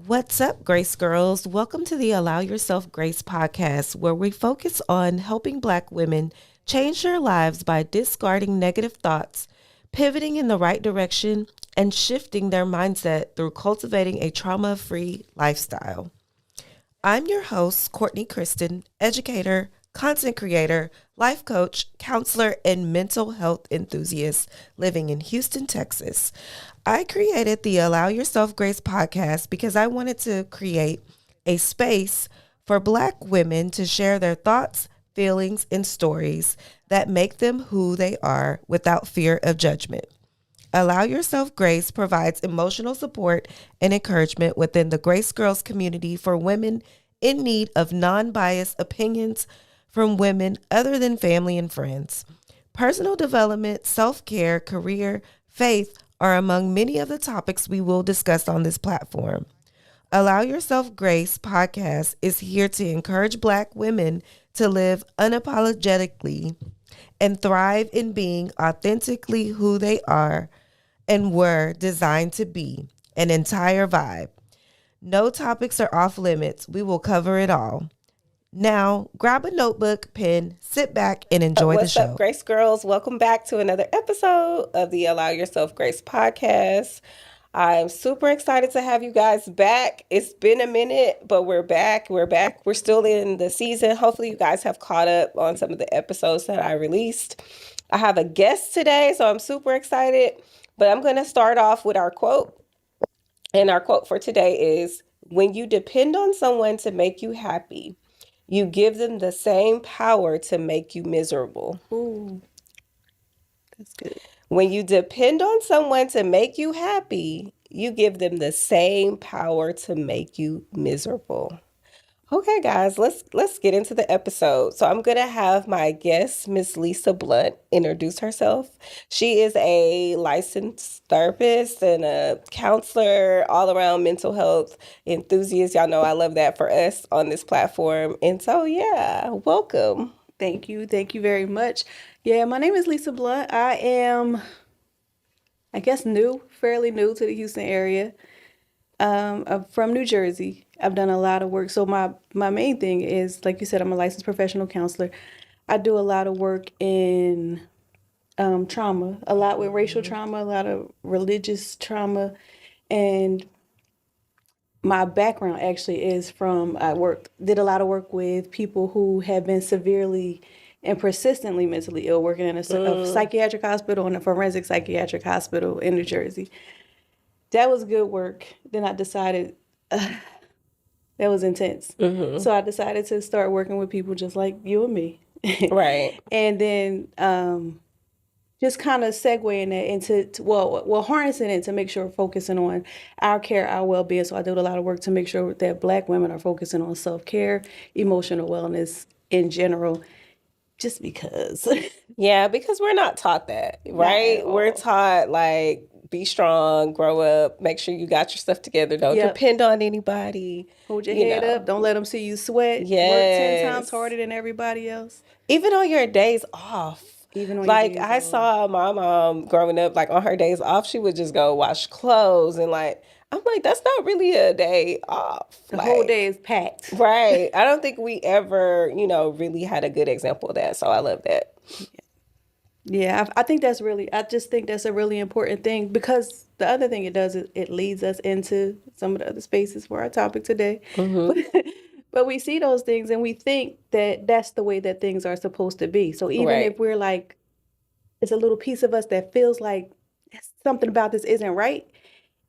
What's up, Grace Girls? Welcome to the Allow Yourself Grace podcast, where we focus on helping Black women change their lives by discarding negative thoughts, pivoting in the right direction, and shifting their mindset through cultivating a trauma-free lifestyle. I'm your host, Courtney Kristen, educator, content creator, life coach, counselor, and mental health enthusiast living in Houston, Texas. I created the Allow Yourself Grace podcast because I wanted to create a space for Black women to share their thoughts, feelings, and stories that make them who they are without fear of judgment. Allow Yourself Grace provides emotional support and encouragement within the Grace Girls community for women in need of non-biased opinions from women other than family and friends. Personal development, self-care, career, faith are among many of the topics we will discuss on this platform. Allow Yourself Grace podcast is here to encourage Black women to live unapologetically and thrive in being authentically who they are and were designed to be, an entire vibe. No topics are off limits. We will cover it all. Now, grab a notebook, pen, sit back, and enjoy the show. What's up, Grace Girls? Welcome back to another episode of the Allow Yourself Grace podcast. I'm super excited to have you guys back. It's been a minute, but we're back. We're still in the season. Hopefully, you guys have caught up on some of the episodes that I released. I have a guest today, so I'm super excited. But I'm going to start off with our quote. And our quote for today is, "When you depend on someone to make you happy, you give them the same power to make you miserable." Ooh, that's good. When you depend on someone to make you happy, you give them the same power to make you miserable. Okay, guys, let's get into the episode. So I'm gonna have my guest, Miss Lisa Blunt, introduce herself. She is a licensed therapist and a counselor, all around mental health enthusiast. Y'all know I love that for us on this platform. And so, yeah, welcome. Thank you. Thank you very much. Yeah, my name is Lisa Blunt. I am, I guess, fairly new to the Houston area. I'm from New Jersey. I've done a lot of work. So my main thing is, like you said, I'm a licensed professional counselor. I do a lot of work in trauma, a lot with racial trauma, a lot of religious trauma. And my background actually is did a lot of work with people who have been severely and persistently mentally ill, working in a psychiatric hospital and a forensic psychiatric hospital in New Jersey. That was good work. Then I decided that was intense. Mm-hmm. So I decided to start working with people just like you and me. Right. And then just kind of segueing that into harnessing it to make sure we're focusing on our care, our well-being. So I do a lot of work to make sure that Black women are focusing on self-care, emotional wellness in general, just because. Yeah, because we're not taught that, right? We're taught, like, be strong, grow up, make sure you got your stuff together. Don't depend on anybody. Hold your head up. Don't let them see you sweat. Yes. Work 10 times harder than everybody else. Even on your days off. I saw my mom growing up, like on her days off, she would just go wash clothes and I'm like, that's not really a day off. The whole day is packed. Right. I don't think we ever, really had a good example of that. So I love that. Yeah, I just think that's a really important thing, because the other thing it does is it leads us into some of the other spaces for our topic today. Mm-hmm. But we see those things and we think that that's the way that things are supposed to be. So even if we're like, it's a little piece of us that feels like something about this isn't right,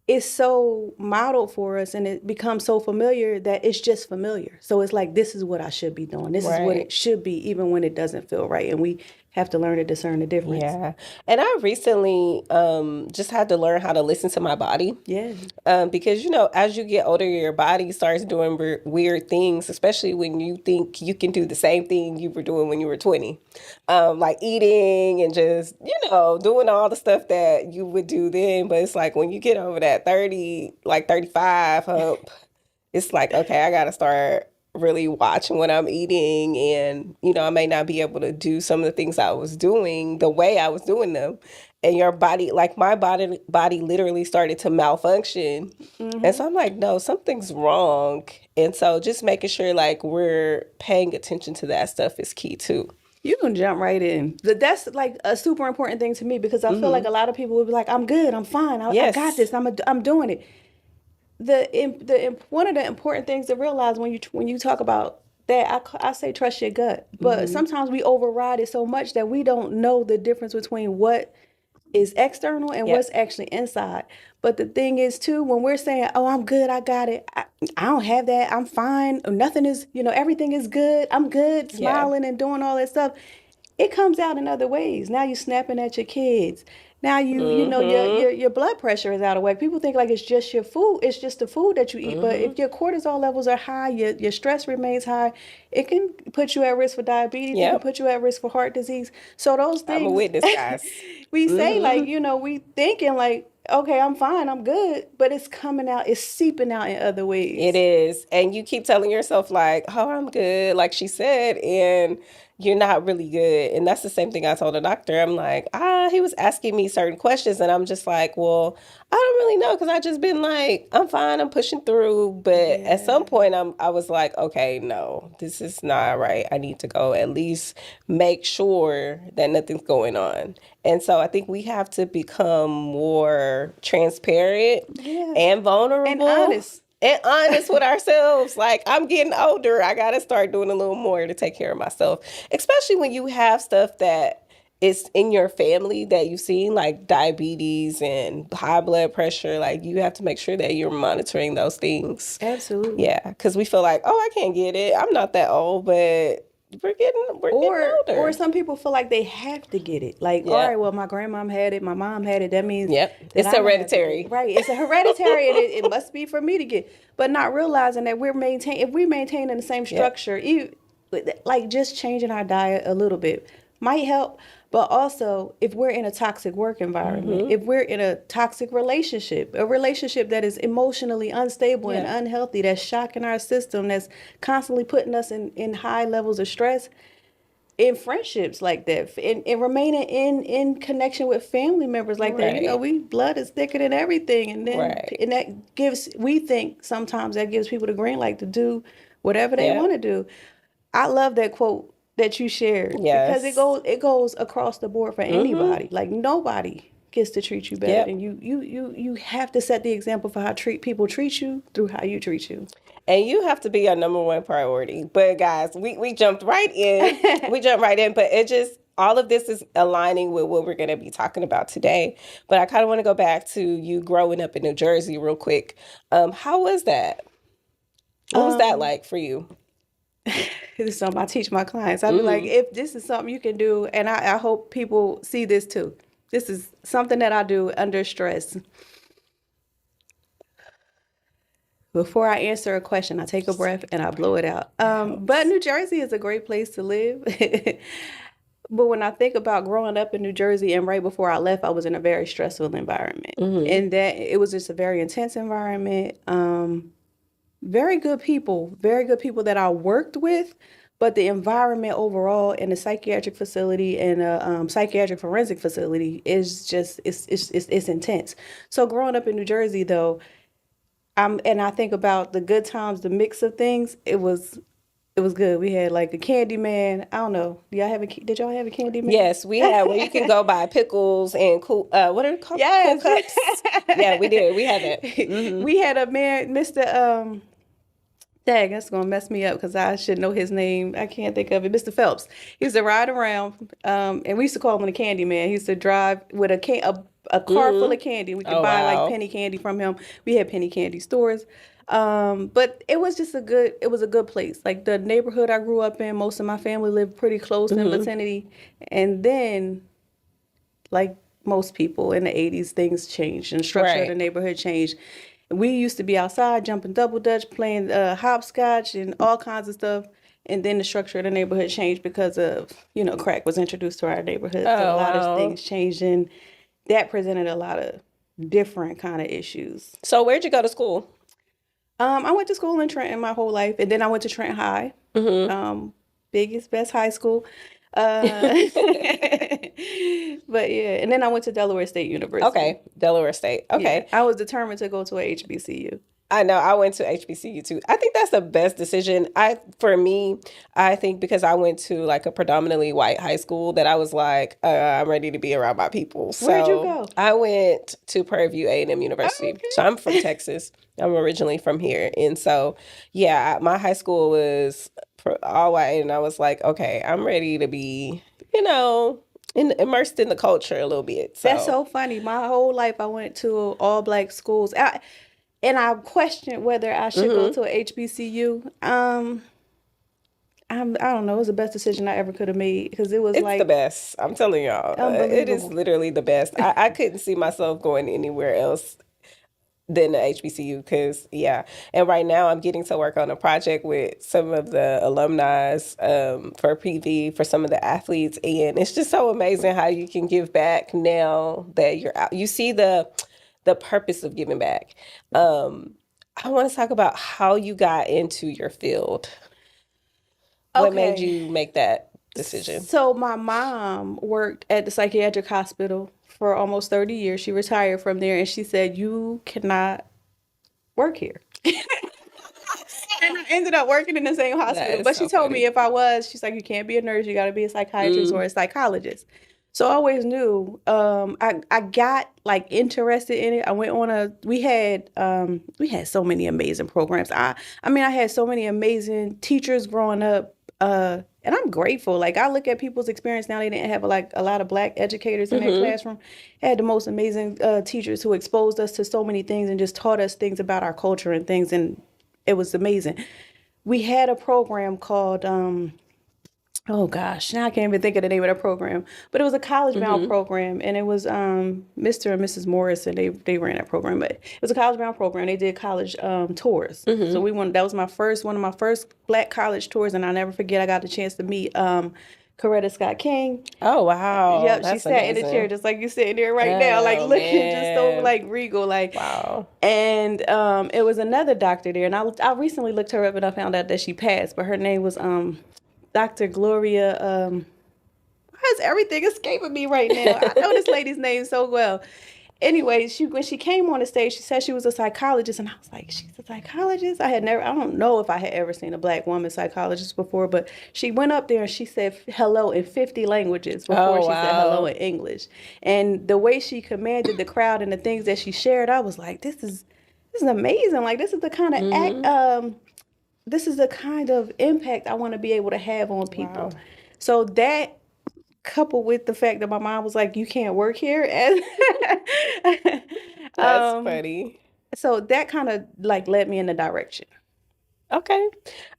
it's so modeled for us and it becomes so familiar that it's just familiar. So it's like, this is what I should be doing. This is what it should be, even when it doesn't feel right. And we have to learn to discern the difference. Yeah. And I recently just had to learn how to listen to my body. Yeah. Because, as you get older, your body starts doing weird things, especially when you think you can do the same thing you were doing when you were 20. Like eating and just, doing all the stuff that you would do then. But it's like when you get over that 30, like 35 hump, it's like, okay, I got to start really watching what I'm eating, and I may not be able to do some of the things I was doing the way I was doing them. and your body, like my body literally started to malfunction. And so I'm like, no, something's wrong. And so just making sure like we're paying attention to that stuff is key too. You can jump right in. That's like a super important thing to me because I feel like a lot of people would be like, I'm good, I'm fine, I got this, I'm doing it. One of the important things to realize when you talk about that, I say trust your gut, but sometimes we override it so much that we don't know the difference between what is external and what's actually inside. But the thing is too, when we're saying, oh, I'm good, I got it, I don't have that, I'm fine, nothing is, everything is good, I'm good, smiling and doing all that stuff, it comes out in other ways. Now you're snapping at your kids. Now your blood pressure is out of whack. People think like it's just your food. It's just the food that you eat. But if your cortisol levels are high, your stress remains high, it can put you at risk for diabetes. It can put you at risk for heart disease. So those things. I'm a witness, guys. We say like, we thinking like, okay, I'm fine, I'm good, but it's coming out, it's seeping out in other ways. It is. And you keep telling yourself like, oh, I'm good, like she said, and you're not really good. And that's the same thing I told the doctor. I'm like, he was asking me certain questions and I'm just like, well, I don't really know because I just been like, I'm fine, I'm pushing through. But at some point I was like, okay, no, this is not right. I need to go at least make sure that nothing's going on. And so I think we have to become more transparent and vulnerable. And honest. And honest with ourselves. Like, I'm getting older. I got to start doing a little more to take care of myself. Especially when you have stuff that is in your family that you've seen, like diabetes and high blood pressure. Like, you have to make sure that you're monitoring those things. Absolutely. Yeah, because we feel like, oh, I can't get it. I'm not that old, but we're getting older. Or some people feel like they have to get it. Like, all right, well, my grandmom had it, my mom had it. That means it's hereditary. Right. It's a hereditary and it must be for me to get. But not realizing that if we maintain in the same structure, like just changing our diet a little bit might help. But also, if we're in a toxic work environment, if we're in a toxic relationship, a relationship that is emotionally unstable and unhealthy, that's shocking our system, that's constantly putting us in high levels of stress, in friendships like that, and remaining in connection with family members like that, we blood is thicker than everything. And then and that we think sometimes that gives people the green light to do whatever they want to do. I love that quote that you shared because it goes across the board for anybody. Like nobody gets to treat you better, and you have to set the example for how people treat you through how you treat you. And you have to be your number one priority. But guys, we jumped right in. But it just, all of this is aligning with what we're going to be talking about today. But I kind of want to go back to you growing up in New Jersey real quick. How was that? What was that like for you? This is something I teach my clients. I'd be like, if this is something you can do, and I hope people see this too. This is something that I do under stress. Before I answer a question, I take a breath and I blow it out. But New Jersey is a great place to live. But when I think about growing up in New Jersey and right before I left, I was in a very stressful environment. And that it was just a very intense environment. Very good people that I worked with, but the environment overall in a psychiatric facility and a psychiatric forensic facility is just, it's intense. So growing up in New Jersey though, and I think about the good times, the mix of things, it was good. We had like a candy man. I don't know. Did y'all have a candy man? Yes, we had where you can go buy pickles and cool, what are they called? Yes. Cool cups. Yeah, we did. We had that. We had a man, Mr. Dang, that's going to mess me up because I should know his name. I can't think of it. Mr. Phelps. He used to ride around, and we used to call him the candy man. He used to drive with a car full of candy. We could buy like penny candy from him. We had penny candy stores. But it was just a good place. Like the neighborhood I grew up in, most of my family lived pretty close in vicinity. And then, like most people in the 80s, things changed and the structure of the neighborhood changed. We used to be outside jumping double dutch, playing hopscotch and all kinds of stuff. And then the structure of the neighborhood changed because of, crack was introduced to our neighborhood. So a lot of things changed, and that presented a lot of different kind of issues. So where'd you go to school? I went to school in Trenton my whole life, and then I went to Trenton High, biggest, best high school. But yeah, and then I went to Delaware State University. Okay, Delaware State. Okay. Yeah, I was determined to go to a HBCU. I know I went to HBCU too. I think that's the best decision. For me, I think because I went to like a predominantly white high school that I was like, I'm ready to be around my people. So Where'd you go? I went to Prairie View A&M University. Okay. So I'm from Texas. I'm originally from here. And so, yeah, my high school was all white. And I was like, okay, I'm ready to be, immersed in the culture a little bit. So. That's so funny. My whole life I went to all black schools. And I questioned whether I should go to a HBCU. I don't know. It was the best decision I ever could have made because it was It's like the best. I'm telling y'all, it is unbelievable. literally the best. I couldn't see myself going anywhere else than the HBCU because, yeah. And right now I'm getting to work on a project with some of the alumni for PV, for some of the athletes. And it's just so amazing how you can give back now that you're out. You see the purpose of giving back. I want to talk about how you got into your field. What made Okay. you make that decision? So my mom worked at the psychiatric hospital for almost 30 years. She retired from there and she said, "You cannot work here." And I ended up working in the same That hospital. is But she so told me funny. if I was, she's like, "You can't be a nurse. You got to be a psychiatrist or a psychologist." So I always knew. I got like interested in it. I went on we had so many amazing programs. I mean I had so many amazing teachers growing up. And I'm grateful. Like I look at people's experience now. They didn't have like a lot of black educators in their classroom. They had the most amazing teachers who exposed us to so many things and just taught us things about our culture and things. And it was amazing. We had a program called oh gosh, now I can't even think of the name of the program. But it was a college bound program, and it was Mr. and Mrs. Morris, and they ran that program. But it was a college bound program. They did college tours. So we went. That was one of my first black college tours, and I'll never forget. I got the chance to meet Coretta Scott King. Oh, wow. Yep, she That's sat in the amazing. chair just like you're sitting there right now, like Oh, looking just so man. like regal, like. Wow. And it was another doctor there, and I recently looked her up, and I found out that she passed, but her name was Dr. Gloria. Why is everything escaping me right now? I know this lady's name so well. Anyway, when she came on the stage, she said she was a psychologist, and I was like, she's a psychologist? I don't know if I had ever seen a black woman psychologist before, but she went up there and she said hello in 50 languages before Oh, she said hello wow. in English. And the way she commanded the crowd and the things that she shared, I was like, this is amazing. Like this is the kind of this is the kind of impact I want to be able to have on people. Wow. So that coupled with the fact that my mom was like, you can't work here. And That's funny. so that kind of like led me in the direction. Okay.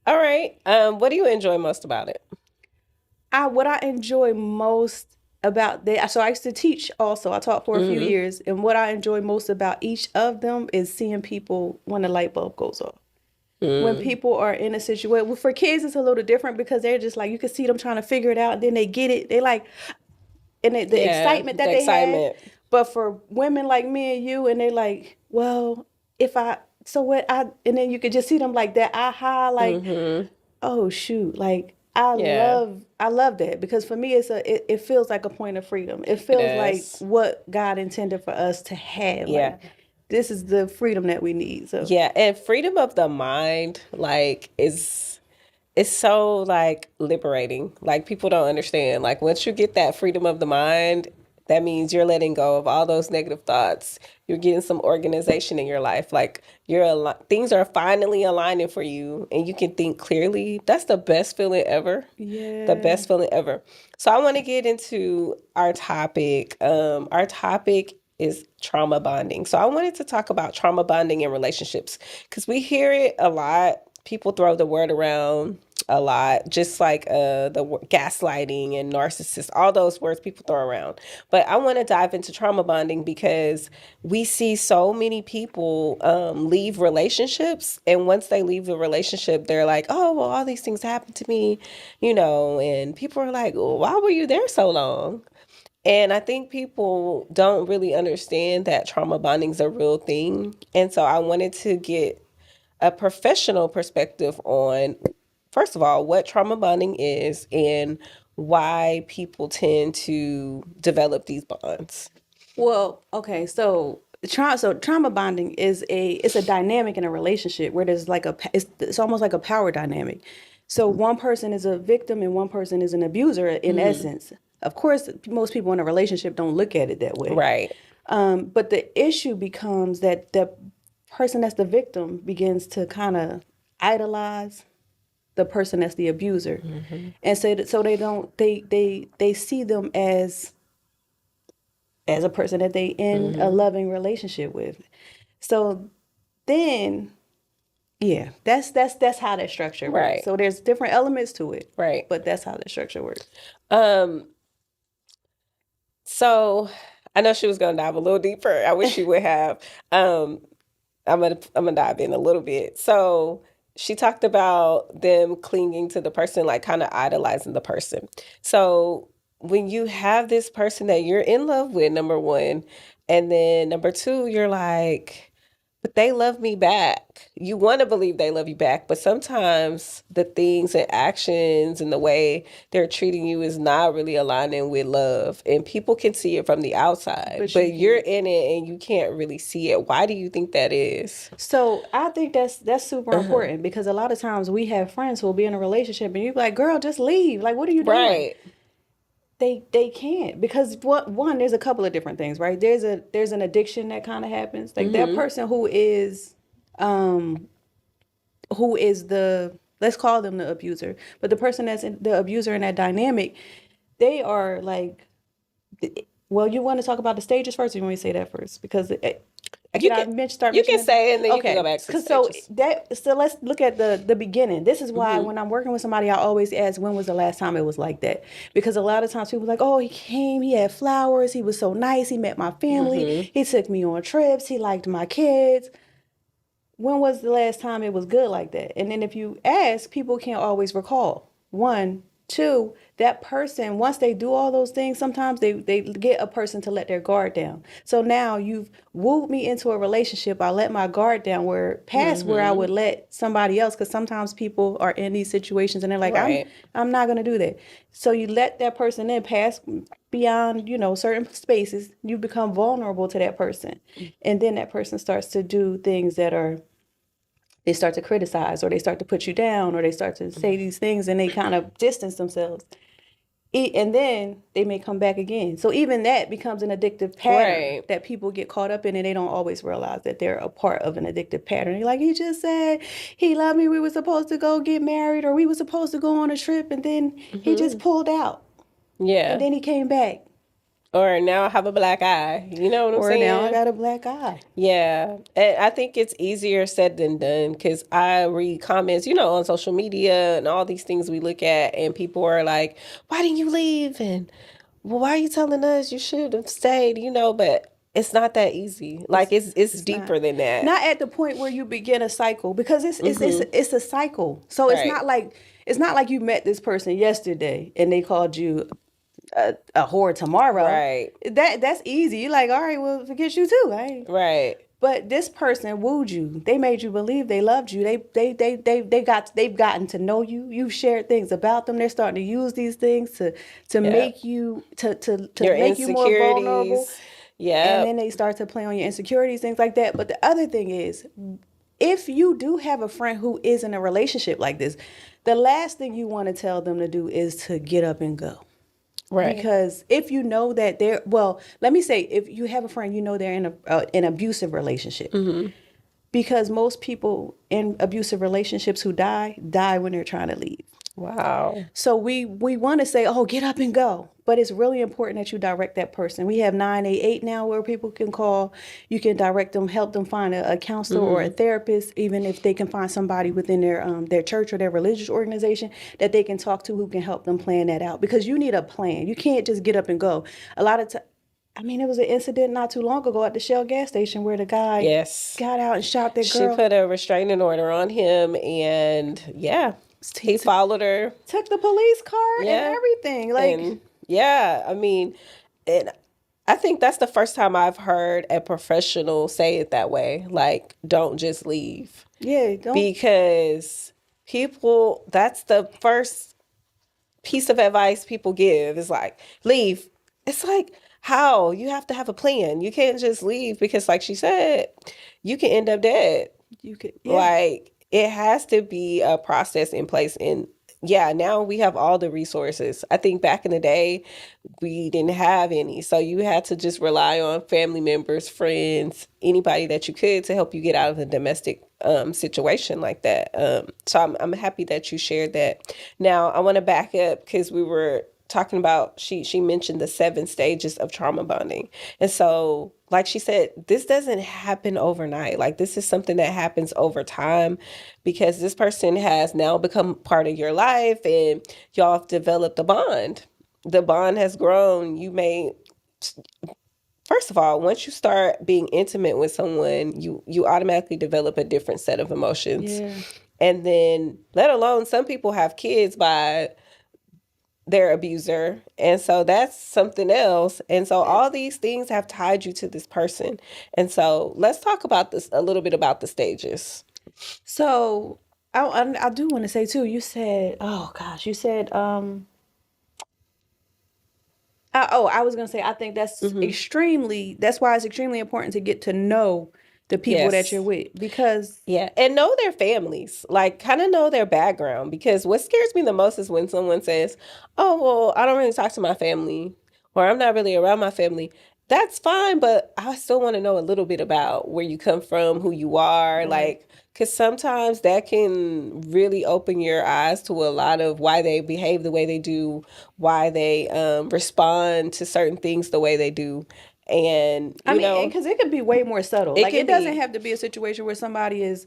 All right. What do you enjoy most about it? What I enjoy most about that, so I used to teach also. I taught for a few years. And what I enjoy most about each of them is seeing people when the light bulb goes off. When people are in a situation, well, for kids it's a little different because they're just like, you can see them trying to figure it out, and then they get it. They like, and the excitement that they have. But for women like me and you, and they're like, well, and then you could just see them like that aha, like, oh shoot, like I love that because for me it feels like a point of freedom. It feels like what God intended for us to have. Yeah. Like, this is the freedom that we need. So Yeah, and freedom of the mind, like, is so like liberating. Like people don't understand. Like once you get that freedom of the mind, that means you're letting go of all those negative thoughts. You're getting some organization in your life. Like things are finally aligning for you, and you can think clearly. That's the best feeling ever. yeah, The best feeling ever. So I want to get into our topic. Our topic is trauma bonding. So I wanted to talk about trauma bonding in relationships because we hear it a lot. People throw the word around a lot, just like gaslighting and narcissist, all those words people throw around. But I want to dive into trauma bonding because we see so many people leave relationships. And once they leave the relationship, they're like, oh, well, all these things happened to me, and people are like, well, why were you there so long? And I think people don't really understand that trauma bonding is a real thing. And so I wanted to get a professional perspective on, first of all, what trauma bonding is and why people tend to develop these bonds. Well, okay, so trauma bonding is it's a dynamic in a relationship where there's like it's almost like a power dynamic. So one person is a victim and one person is an abuser in essence. Of course, most people in a relationship don't look at it that way. Right. But the issue becomes that the person that's the victim begins to kind of idolize the person that's the abuser, and so they see them as a person that they in a loving relationship with. So then, yeah, that's how that structure works. Right. So there's different elements to it. Right. But that's how that structure works. So I know she was going to dive a little deeper. I wish she would have. I'm gonna dive in a little bit. So she talked about them clinging to the person, like kind of idolizing the person. So when you have this person that you're in love with, number one, and then number two, you're like, but they love me back. You want to believe they love you back, but sometimes the things and actions and the way they're treating you is not really aligning with love. And people can see it from the outside, but you're in it and you can't really see it. Why do you think that is? So I think that's super important, because a lot of times we have friends who will be in a relationship and you're like, girl, just leave. Like, what are you doing? Right. They can't, because one, there's a couple of different things, right? There's an addiction that kind of happens. Like that person who is the, let's call them the abuser, but the person that's the abuser in that dynamic, they are like, well, you want to talk about the stages first, or you want me to say that first? Because You can say it and then you can go back to the stages. So let's look at the beginning. This is why when I'm working with somebody, I always ask, when was the last time it was like that? Because a lot of times people are like, oh, he came, he had flowers, he was so nice, he met my family, he took me on trips, he liked my kids. When was the last time it was good like that? And then if you ask, people can't always recall. One. Two, that person, once they do all those things, sometimes they get a person to let their guard down. So now you've wooed me into a relationship. I let my guard down where I would let somebody else, because sometimes people are in these situations and they're like, I'm not going to do that. So you let that person in, pass beyond, certain spaces. You become vulnerable to that person. And then that person starts to do things that they start to criticize, or they start to put you down, or they start to say these things, and they kind of distance themselves. And then they may come back again. So even that becomes an addictive pattern that people get caught up in, and they don't always realize that they're a part of an addictive pattern. You're like, he just said he loved me, we were supposed to go get married, or we were supposed to go on a trip, and then he just pulled out. Yeah. And then he came back. Or now I have a black eye. You know what I'm saying? Or now I got a black eye. Yeah. And I think it's easier said than done, because I read comments, on social media and all these things we look at, and people are like, why didn't you leave? And, well, why are you telling us you should have stayed? But it's not that easy. Like it's deeper than that. Not at the point where you begin a cycle, because it's a cycle. So it's not like you met this person yesterday and they called you a whore tomorrow. Right. That's easy. You're like, all right, well, forget you too. Right. Right. But this person wooed you. They made you believe they loved you. They've gotten to know you. You've shared things about them. They're starting to use these things to make you to make you more vulnerable. Yeah. And then they start to play on your insecurities, things like that. But the other thing is, if you do have a friend who is in a relationship like this, the last thing you want to tell them to do is to get up and go. Right. Because if you know that let me say, if you have a friend, they're in an abusive relationship. Because most people in abusive relationships who die when they're trying to leave. Wow. So we want to say, oh, get up and go. But it's really important that you direct that person. We have 988 now where people can call. You can direct them, help them find a counselor or a therapist, even if they can find somebody within their church or their religious organization that they can talk to who can help them plan that out. Because you need a plan. You can't just get up and go. A lot of times, there was an incident not too long ago at the Shell gas station where the guy got out and shot that girl. She put a restraining order on him, and he followed her. Took the police car and everything. And I think that's the first time I've heard a professional say it that way. Like, don't just leave. Yeah, don't. Because people, that's the first piece of advice people give is like, leave. It's like, how? You have to have a plan. You can't just leave because, like she said, you can end up dead. You could, Like, it has to be a process in place. And yeah, now we have all the resources. I think back in the day, we didn't have any. So you had to just rely on family members, friends, anybody that you could to help you get out of a domestic situation like that. So I'm happy that you shared that. Now, I want to back up because we were talking about, she mentioned the 7 stages of trauma bonding. And so, like she said, this doesn't happen overnight. Like, this is something that happens over time because this person has now become part of your life and y'all have developed a bond. The bond has grown. You may, first of all, once you start being intimate with someone, you automatically develop a different set of emotions. Yeah. And then, let alone, some people have kids by their abuser, and so that's something else. And so all these things have tied you to this person. And so let's talk about this a little bit, about the stages. So I do want to say too, you said, oh gosh, you said, I was going to say, I think that's that's why it's extremely important to get to know the people that you're with, because yeah, and know their families, like kind of know their background, because what scares me the most is when someone says, oh, well, I don't really talk to my family, or I'm not really around my family. That's fine, but I still want to know a little bit about where you come from, who you are, like, because sometimes that can really open your eyes to a lot of why they behave the way they do, why they respond to certain things the way they do. And I mean, because it could be way more subtle. Like, it doesn't have to be a situation where somebody is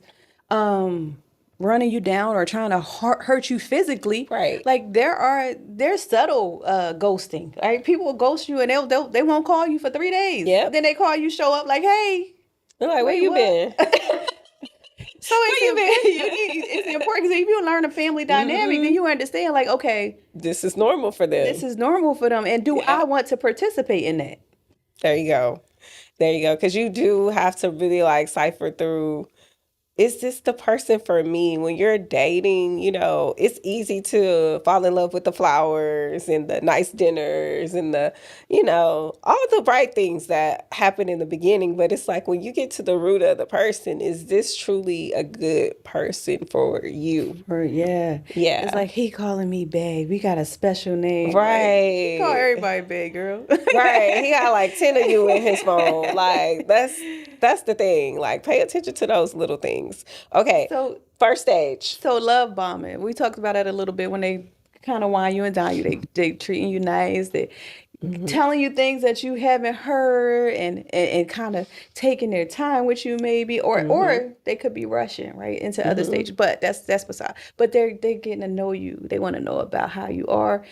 running you down or trying to hurt you physically. Right. Like, there's subtle ghosting. Right? People will ghost you and they won't call you for 3 days. Yeah. Then they call you, show up like, hey. They're like, where you been? So it's important, because if you learn a family dynamic, then you understand, like, okay, this is normal for them. This is normal for them. And do I want to participate in that? There you go. Because you do have to really like cipher through, is this the person for me? When you're dating, it's easy to fall in love with the flowers and the nice dinners and the, all the bright things that happen in the beginning. But it's like, when you get to the root of the person, is this truly a good person for you? Yeah. It's like, he calling me babe. We got a special name. Right. Like, call everybody babe, girl. Right. He got like 10 of you in his phone. Like, that's the thing. Like, pay attention to those little things. Okay. So, first stage. So, love bombing. We talked about that a little bit, when they kind of wine you and dine you. They treating you nice. They telling you things that you haven't heard, and kind of taking their time with you, maybe, or they could be rushing right into other stages. But that's beside. But they're getting to know you. They want to know about how you are,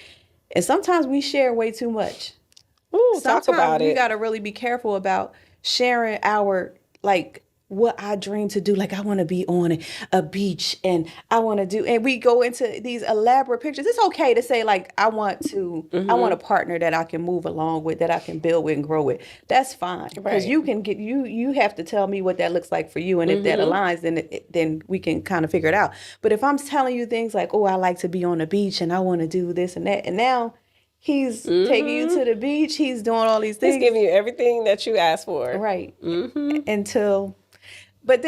and sometimes we share way too much. Ooh, talk about it. We got to really be careful about sharing our, like, what I dream to do. Like, I want to be on a beach, and I want to do, and we go into these elaborate pictures. It's okay to say, like, I want a partner that I can move along with, that I can build with and grow with. That's fine. Because you can get, you have to tell me what that looks like for you. And if that aligns, then we can kind of figure it out. But if I'm telling you things like, oh, I like to be on the beach and I want to do this and that, and now he's taking you to the beach, he's doing all these things. He's giving you everything that you asked for. Right. But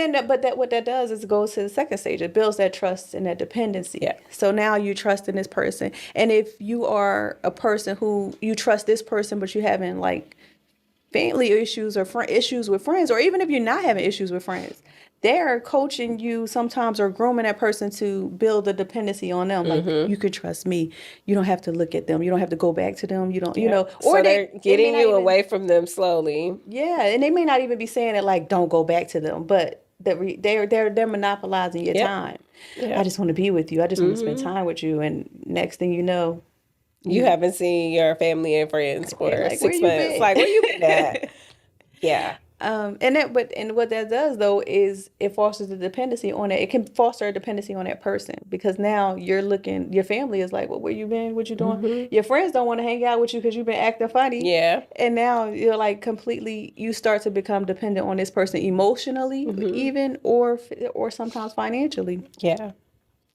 what that does is it goes to the second stage. It builds that trust and that dependency. Yeah. So now you trust in this person. And if you are a person who you trust this person, but you having like family issues or issues with friends, or even if you're not having issues with friends, they're coaching you sometimes or grooming that person to build a dependency on them. Like, you can trust me. You don't have to look at them. You don't have to go back to them. You don't, or so they're getting you away from them slowly. Yeah. And they may not even be saying it like, don't go back to them, but they're monopolizing your time. Yeah. I just want to be with you. I just want to spend time with you. And next thing you know, you haven't seen your family and friends for 6 months. Like, where you been at? Yeah. And what that does though is it fosters a dependency on it. It can foster a dependency on that person, because now you're looking. Your family is like, well, where you been? What you doing? Your friends don't want to hang out with you because you've been acting funny. Yeah. And now you're like completely. You start to become dependent on this person emotionally, even or sometimes financially. Yeah.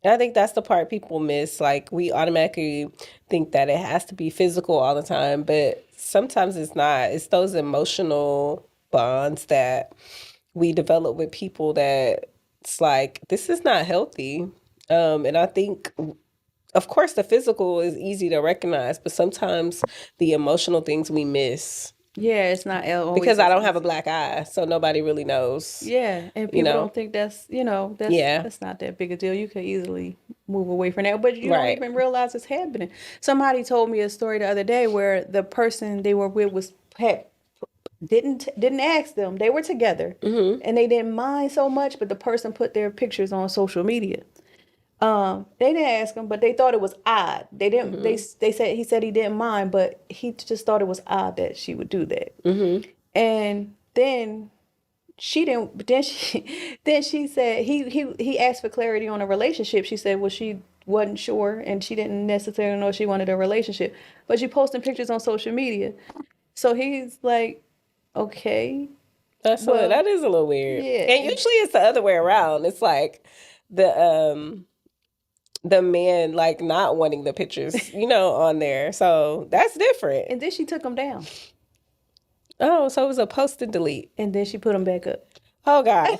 And I think that's the part people miss. Like, we automatically think that it has to be physical all the time, but sometimes it's not. It's those emotional bonds that we develop with people that it's like, this is not healthy. And I think, of course, the physical is easy to recognize, but sometimes the emotional things we miss. Yeah, it's not always Because I as don't have a easy. black eye, so nobody really knows. Yeah, and You people know? don't think that's, that's Yeah. that's not that big a deal. You could easily move away from that, but you don't Right. even realize it's happening. Somebody told me a story the other day where the person they were with didn't ask them. They were together, and they didn't mind so much, but the person put their pictures on social media. They didn't ask him, but they thought it was odd. They didn't. They said he said he didn't mind, but he just thought it was odd that she would do that. And then she didn't. But then she said he asked for clarity on a relationship. She said, well, she wasn't sure, and she didn't necessarily know she wanted a relationship, but she posting pictures on social media. So he's like, okay, That is a little weird. yeah, And usually it's the other way around. It's like the man like not wanting the pictures, on there. So that's different. and then she took him down, Oh, so it was a post and delete. and then she put him back up. Oh God.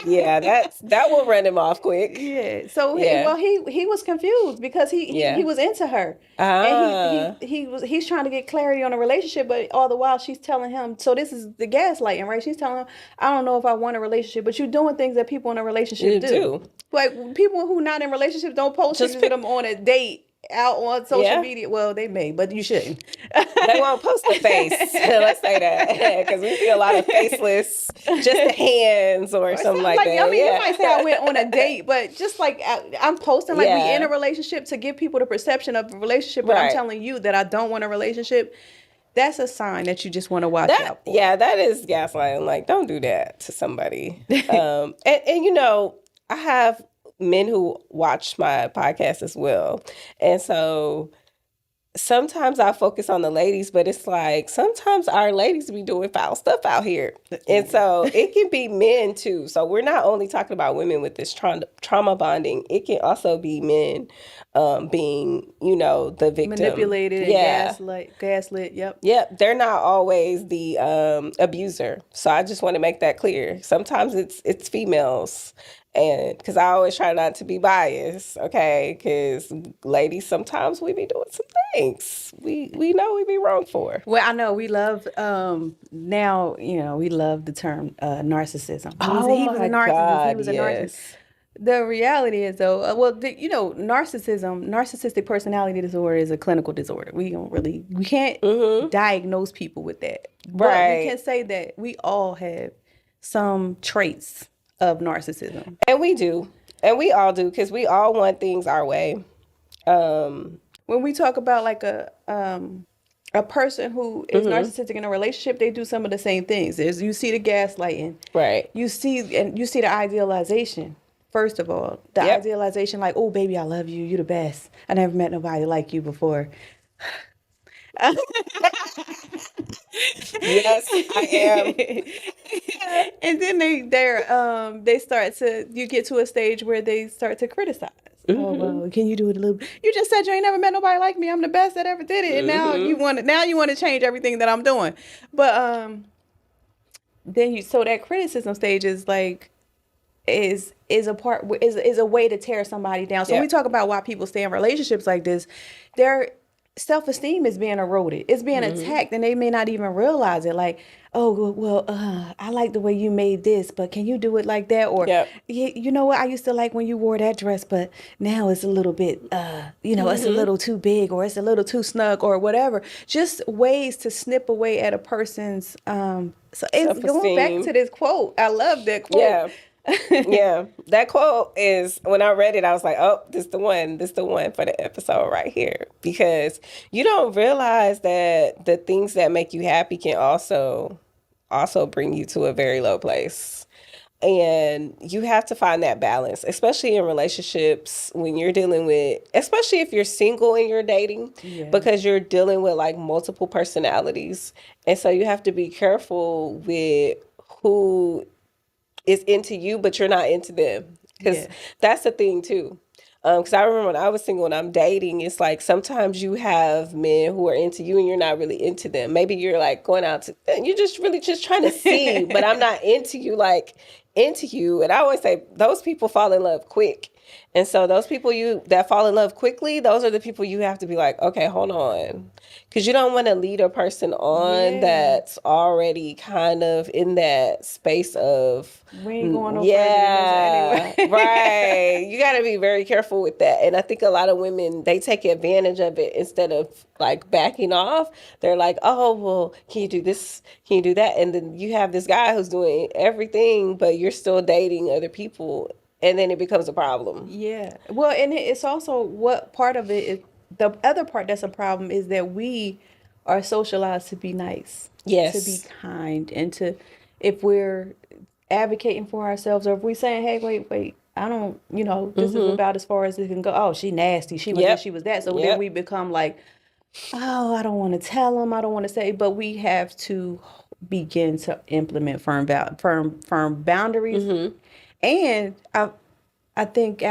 Yeah, that will run him off quick. Yeah. So Yeah. he was confused because he was into her, and he's trying to get clarity on a relationship, but all the while she's telling him. So this is the gaslighting, right? She's telling him, I don't know if I want a relationship, but you're doing things that people in a relationship do. Like people who not in relationships don't post pictures of them on a date out on social media. Well, they may, but you shouldn't. They won't post the face. Let's say that, because we see a lot of faceless, just the hands or something like that. I mean, you might say I went on a date, but just like I'm posting like we in a relationship to give people the perception of a relationship, but I'm telling you that I don't want a relationship. That's a sign that you just want to watch out for. Yeah, that is gaslighting. Like, don't do that to somebody. And I have men who watch my podcast as well. And so sometimes I focus on the ladies, but it's like sometimes our ladies be doing foul stuff out here. And so it can be men too. So we're not only talking about women with this trauma bonding. It can also be men being, the victim. Manipulated and gaslit. Yep. They're not always the abuser. So I just want to make that clear. Sometimes it's females. And because I always try not to be biased, okay? Because ladies, sometimes we be doing some things we know we be wrong for. Well, I know we love now. We love the term narcissism. He was a narcissist. The reality is, though, narcissistic personality disorder is a clinical disorder. We can't diagnose people with that, but we can say that we all have some traits of narcissism. And we do. And we all do, because we all want things our way. When we talk about like a person who is narcissistic in a relationship, they do some of the same things. You see the gaslighting. Right. You see the idealization. First of all, the idealization, like, oh baby, I love you. You're the best. I never met nobody like you before. Yes, I am. And then they start to, you get to a stage where they start to criticize. Oh, well, can you do it a little? You just said you ain't never met nobody like me. I'm the best that ever did it, and now you want to change everything that I'm doing. But so that criticism stage is like is a way to tear somebody down. So when we talk about why people stay in relationships like this, their self-esteem is being eroded. It's being attacked, and they may not even realize it. Like, oh, well, I like the way you made this, but can you do it like that? Or, you know what? I used to like when you wore that dress, but now it's a little bit, it's a little too big, or it's a little too snug, or whatever. Just ways to snip away at a person's, so it's going back to this quote. I love that quote. Yeah. Yeah, that quote is, when I read it, I was like, oh, this the one for the episode right here. Because you don't realize that the things that make you happy can also bring you to a very low place. And you have to find that balance, especially in relationships when you're dealing with, especially if you're single and you're dating, because you're dealing with like multiple personalities. And so you have to be careful with who is into you, but you're not into them. Because that's the thing too. Because I remember when I was single and I'm dating, it's like sometimes you have men who are into you and you're not really into them. Maybe you're like going out to, you're just really just trying to see, but I'm not into you, like into you. And I always say those people fall in love quick. And so those people that fall in love quickly, those are the people you have to be like, okay, hold on. Because you don't want to lead a person on that's already kind of in that space of, we ain't going no further than this anyway. right. You got to be very careful with that. And I think a lot of women, they take advantage of it instead of like backing off. They're like, oh, well, can you do this? Can you do that? And then you have this guy who's doing everything, but you're still dating other people. And then it becomes a problem. Yeah. Well, and it's also what part of it is the other part that's a problem is that we are socialized to be nice, Yes, to be kind, and to if we're advocating for ourselves or if we're saying, hey, wait, I don't, this is about as far as it can go. Oh, she nasty. She was this, she was that. So then we become like, oh, I don't want to tell them. I don't want to say, but we have to begin to implement firm boundaries. And I think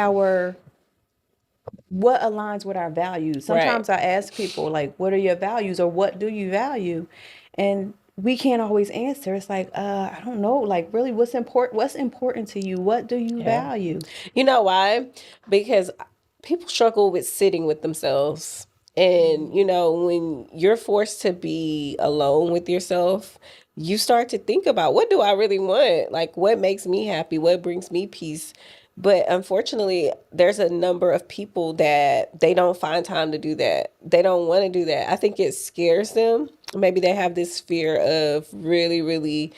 what aligns with our values. Sometimes I ask people like, what are your values or what do you value? And we can't always answer. It's like, I don't know, like really what's important to you? What do you value? You know why? Because people struggle with sitting with themselves. And, when you're forced to be alone with yourself, you start to think about what do I really want? Like, what makes me happy? What brings me peace? But unfortunately, there's a number of people that they don't find time to do that. They don't want to do that. I think it scares them. Maybe they have this fear of really, really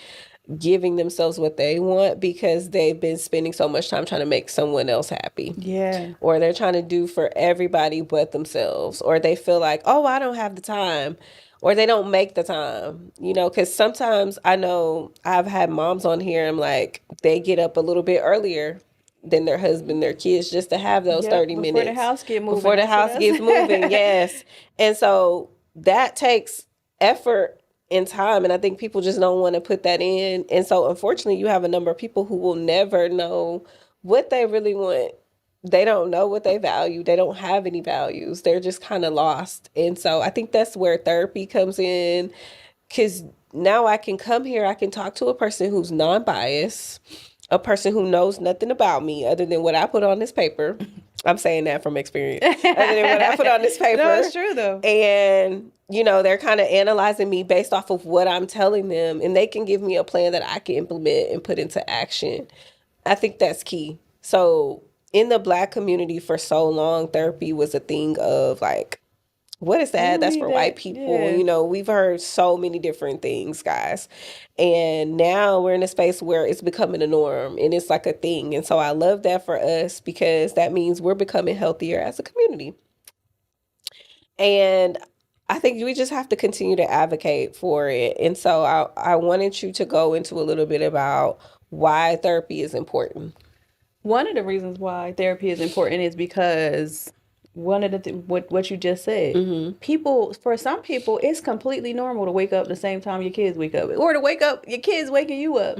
giving themselves what they want because they've been spending so much time trying to make someone else happy. Yeah. Or they're trying to do for everybody but themselves. Or they feel like, oh, I don't have the time. Or they don't make the time, because sometimes I know I've had moms on here. I'm like, they get up a little bit earlier than their husband, their kids, just to have those 30 minutes. Before the house get moving. Before the house gets moving, yes. And so that takes effort and time. And I think people just don't want to put that in. And so unfortunately, you have a number of people who will never know what they really want. They don't know what they value. They don't have any values. They're just kind of lost. And so I think that's where therapy comes in, because now I can come here, I can talk to a person who's non-biased, a person who knows nothing about me other than what I put on this paper. I'm saying that from experience. Other than what I put on this paper. No, it's true though. And, they're kind of analyzing me based off of what I'm telling them, and they can give me a plan that I can implement and put into action. I think that's key. So in the Black community for so long, therapy was a thing of like, what is that? That's for white people. Yeah. We've heard so many different things, guys. And now we're in a space where it's becoming a norm and it's like a thing. And so I love that for us because that means we're becoming healthier as a community. And I think we just have to continue to advocate for it. And so I wanted you to go into a little bit about why therapy is important. One of the reasons why therapy is important is because one of the what you just said. For some people, it's completely normal to wake up the same time your kids wake up, or to wake up your kids waking you up,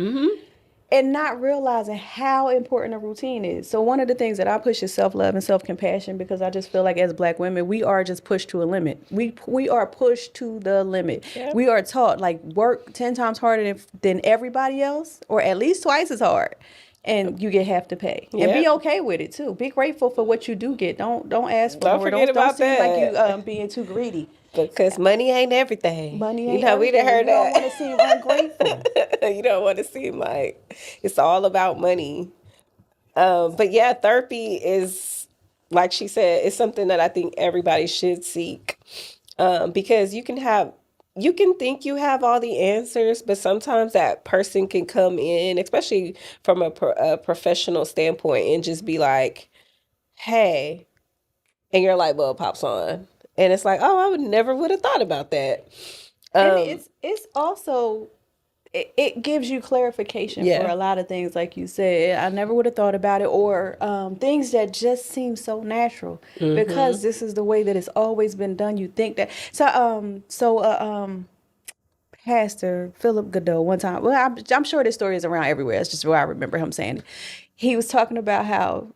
and not realizing how important a routine is. So one of the things that I push is self-love and self-compassion, because I just feel like as Black women, we are just pushed to a limit. We are pushed to the limit. Yep. We are taught like work 10 times harder than everybody else, or at least twice as hard. And you get half the pay. And be okay with it too. Be grateful for what you do get. Don't ask for more. Don't seem like you being too greedy. Because money ain't everything. Money ain't everything. We done heard that. You don't want to seem ungrateful. You don't want to seem like it's all about money. But yeah, therapy is, like she said, it's something that I think everybody should seek. Because you can think you have all the answers, but sometimes that person can come in, especially from a professional standpoint, and just be like, hey, and your light bulb pops on. And it's like, oh, I would have thought about that. And it's also, it gives you clarification for a lot of things, like you said. I never would have thought about it, or things that just seem so natural because this is the way that it's always been done. You think that Pastor Philip Godot one time. Well, I'm sure this story is around everywhere. It's just where I remember him saying it. He was talking about how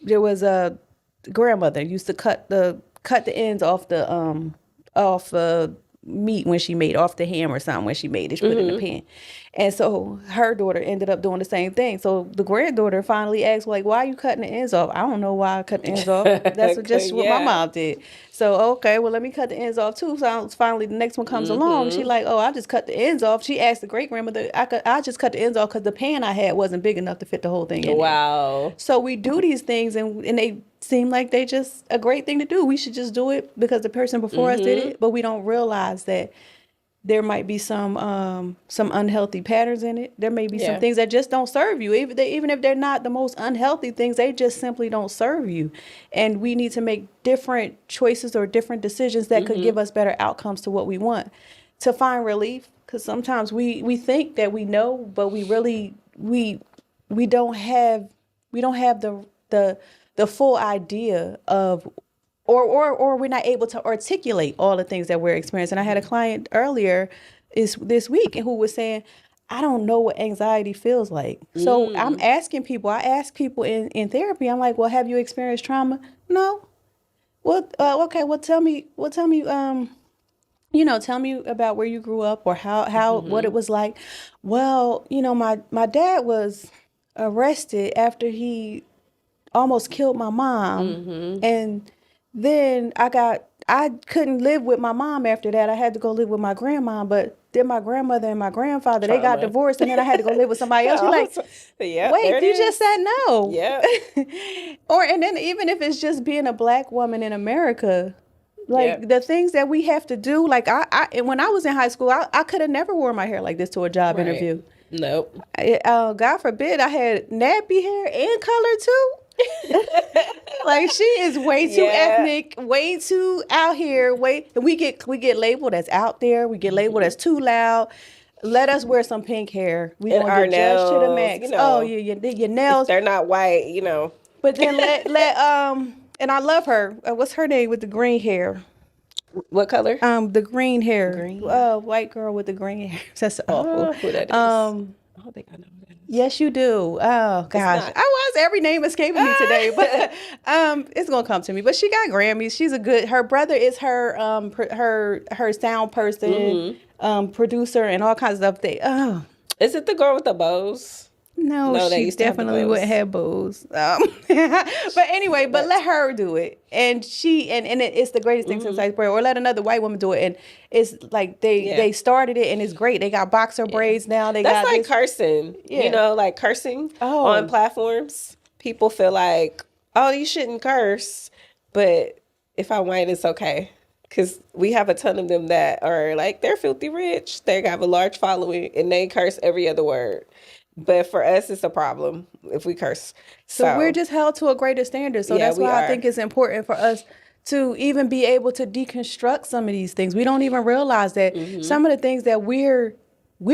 there was a grandmother used to cut the ends off meat when she made off the ham or something when she made it. She put it in the pan. And so her daughter ended up doing the same thing. So the granddaughter finally asked, like, why are you cutting the ends off? I don't know why I cut the ends off. That's just what my mom did. So, okay, well, let me cut the ends off too. So finally the next one comes along. She like, oh, I just cut the ends off. She asked the great grandmother, I just cut the ends off because the pan I had wasn't big enough to fit the whole thing in there. So we do these things and they seem like they just a great thing to do. We should just do it because the person before us did it, but we don't realize that there might be some unhealthy patterns in it. There may be some things that just don't serve you. Even if they're not the most unhealthy things, they just simply don't serve you. And we need to make different choices or different decisions that could give us better outcomes to what we want. To find relief, because sometimes we think that we know, but we really we don't have the full idea of or we're not able to articulate all the things that we're experiencing. I had a client earlier this week who was saying, I don't know what anxiety feels like. So I'm asking people, I ask people in therapy, I'm like, well, have you experienced trauma? No. Well, okay, well, tell me, tell me about where you grew up or how what it was like. Well, my dad was arrested after he almost killed my mom. And then I couldn't live with my mom after that. I had to go live with my grandma, but then my grandmother and my grandfather, they got divorced, and then I had to go live with somebody else. You're like, wait, you just said no. Yeah. And then even if it's just being a Black woman in America, like the things that we have to do, like when I was in high school, I could have never worn my hair like this to a job interview. Nope. God forbid I had nappy hair and color too. Like she is way too ethnic, way too out here. We get labeled as out there. We get labeled as too loud. Let us wear some pink hair. We gonna get judged to the max. Your nails. If they're not white, But then and I love her. What's her name with the green hair? What color? The green hair. Green. White girl with the green hair. That's awful. Who that is? I don't think I know. Yes, you do. Oh gosh, every name escaping me today, but it's gonna come to me. But she got Grammys. She's her brother is her sound person, producer, and all kinds of stuff. Is it the girl with the bows? No, she definitely wouldn't have bows. But anyway, but let her do it, and it's the greatest thing since sliced bread. Or let another white woman do it, and it's like they started it, and it's great. They got boxer braids now. That's like cursing, like cursing on platforms. People feel like, oh, you shouldn't curse, but if I'm white, it's okay. Because we have a ton of them that are like, they're filthy rich. They have a large following, and they curse every other word. But for us, it's a problem if we curse. So we're just held to a greater standard. So that's why I think it's important for us to even be able to deconstruct some of these things. We don't even realize that some of the things that we're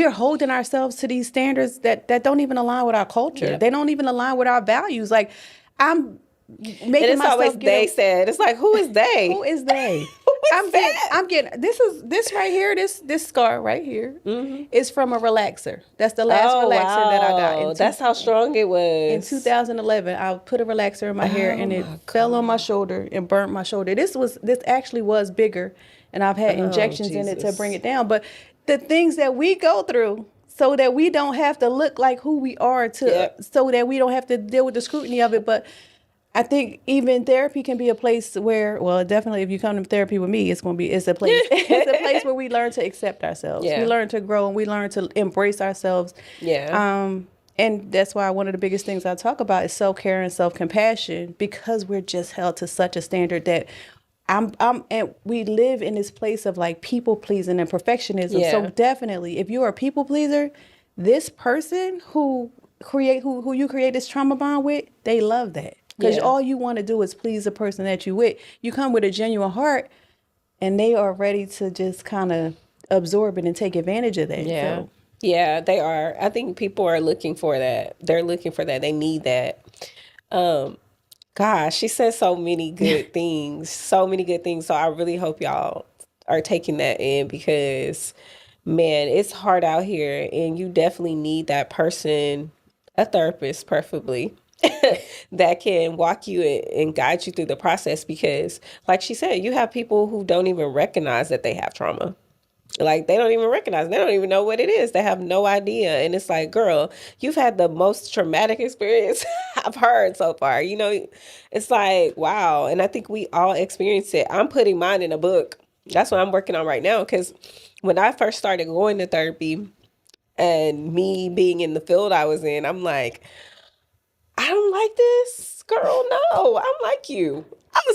holding ourselves to these standards that don't even align with our culture. Yep. They don't even align with our values. Like I'm making myself. And it's always they said. It's like, who is they? Who is they? I'm getting this right here. This scar right here is from a relaxer. That's the last relaxer that I got. That's how strong it was. In 2011, I put a relaxer in my hair and it fell on my shoulder and burnt my shoulder. This actually was bigger, and I've had injections in it to bring it down. But the things that we go through, so that we don't have to look like who we are, so that we don't have to deal with the scrutiny of it, but. I think even therapy can be a place where, well, definitely if you come to therapy with me, it's a place. It's a place where we learn to accept ourselves. Yeah. We learn to grow and we learn to embrace ourselves. Yeah. And that's why one of the biggest things I talk about is self-care and self-compassion, because we're just held to such a standard that and we live in this place of like people pleasing and perfectionism. Yeah. So definitely, if you're a people pleaser, this person who you create this trauma bond with, they love that. Because all you want to do is please the person that you with. You come with a genuine heart, and they are ready to just kind of absorb it and take advantage of that. Yeah, yeah, they are. I think people are looking for that. They're looking for that. They need that. Gosh, she said so many good things. So many good things. So I really hope y'all are taking that in, because, man, it's hard out here, and you definitely need that person, a therapist, preferably. that can walk you and guide you through the process. Because, like she said, you have people who don't even recognize that they have trauma. Like, they don't even recognize, they don't even know what it is. They have no idea. And it's like, girl, you've had the most traumatic experience I've heard so far. You know, it's like, wow. And I think we all experience it. I'm putting mine in a book. That's what I'm working on right now. Because when I first started going to therapy and me being in the field I was in, I'm like, I don't like this, girl. No, I'm like you.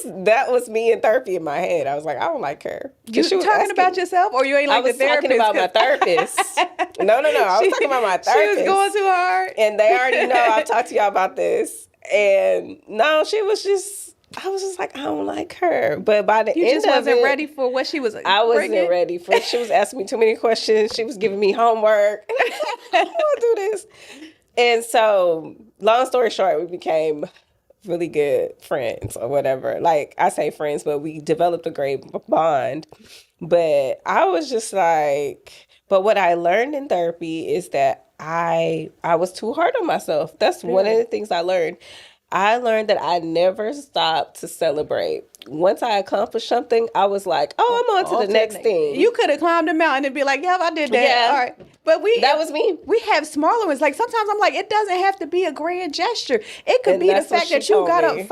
That was me in therapy in my head. I was like, I don't like her. You talking about yourself, or you ain't like the therapist? I was talking about my therapist. No. I was talking about my therapist. She was going too hard. And they already know I've talked to y'all about this. And no, I was just like, I don't like her. But by the end of it, you just wasn't ready for what she was I wasn't ready for it. She was asking me too many questions. She was giving me homework. I don't do this. And so, long story short, we became really good friends or whatever. Like, I say friends, but we developed a great bond. But I was just like, but what I learned in therapy is that I was too hard on myself. That's one of the things I learned. I learned that I never stopped to celebrate. Once I accomplished something, I was like, oh, I'm on to the next thing. You could have climbed a mountain and be like, yeah, I did that. Yeah. All right. But that was me. We have smaller ones. Like, sometimes I'm like, it doesn't have to be a grand gesture. It could be the fact that you got up 3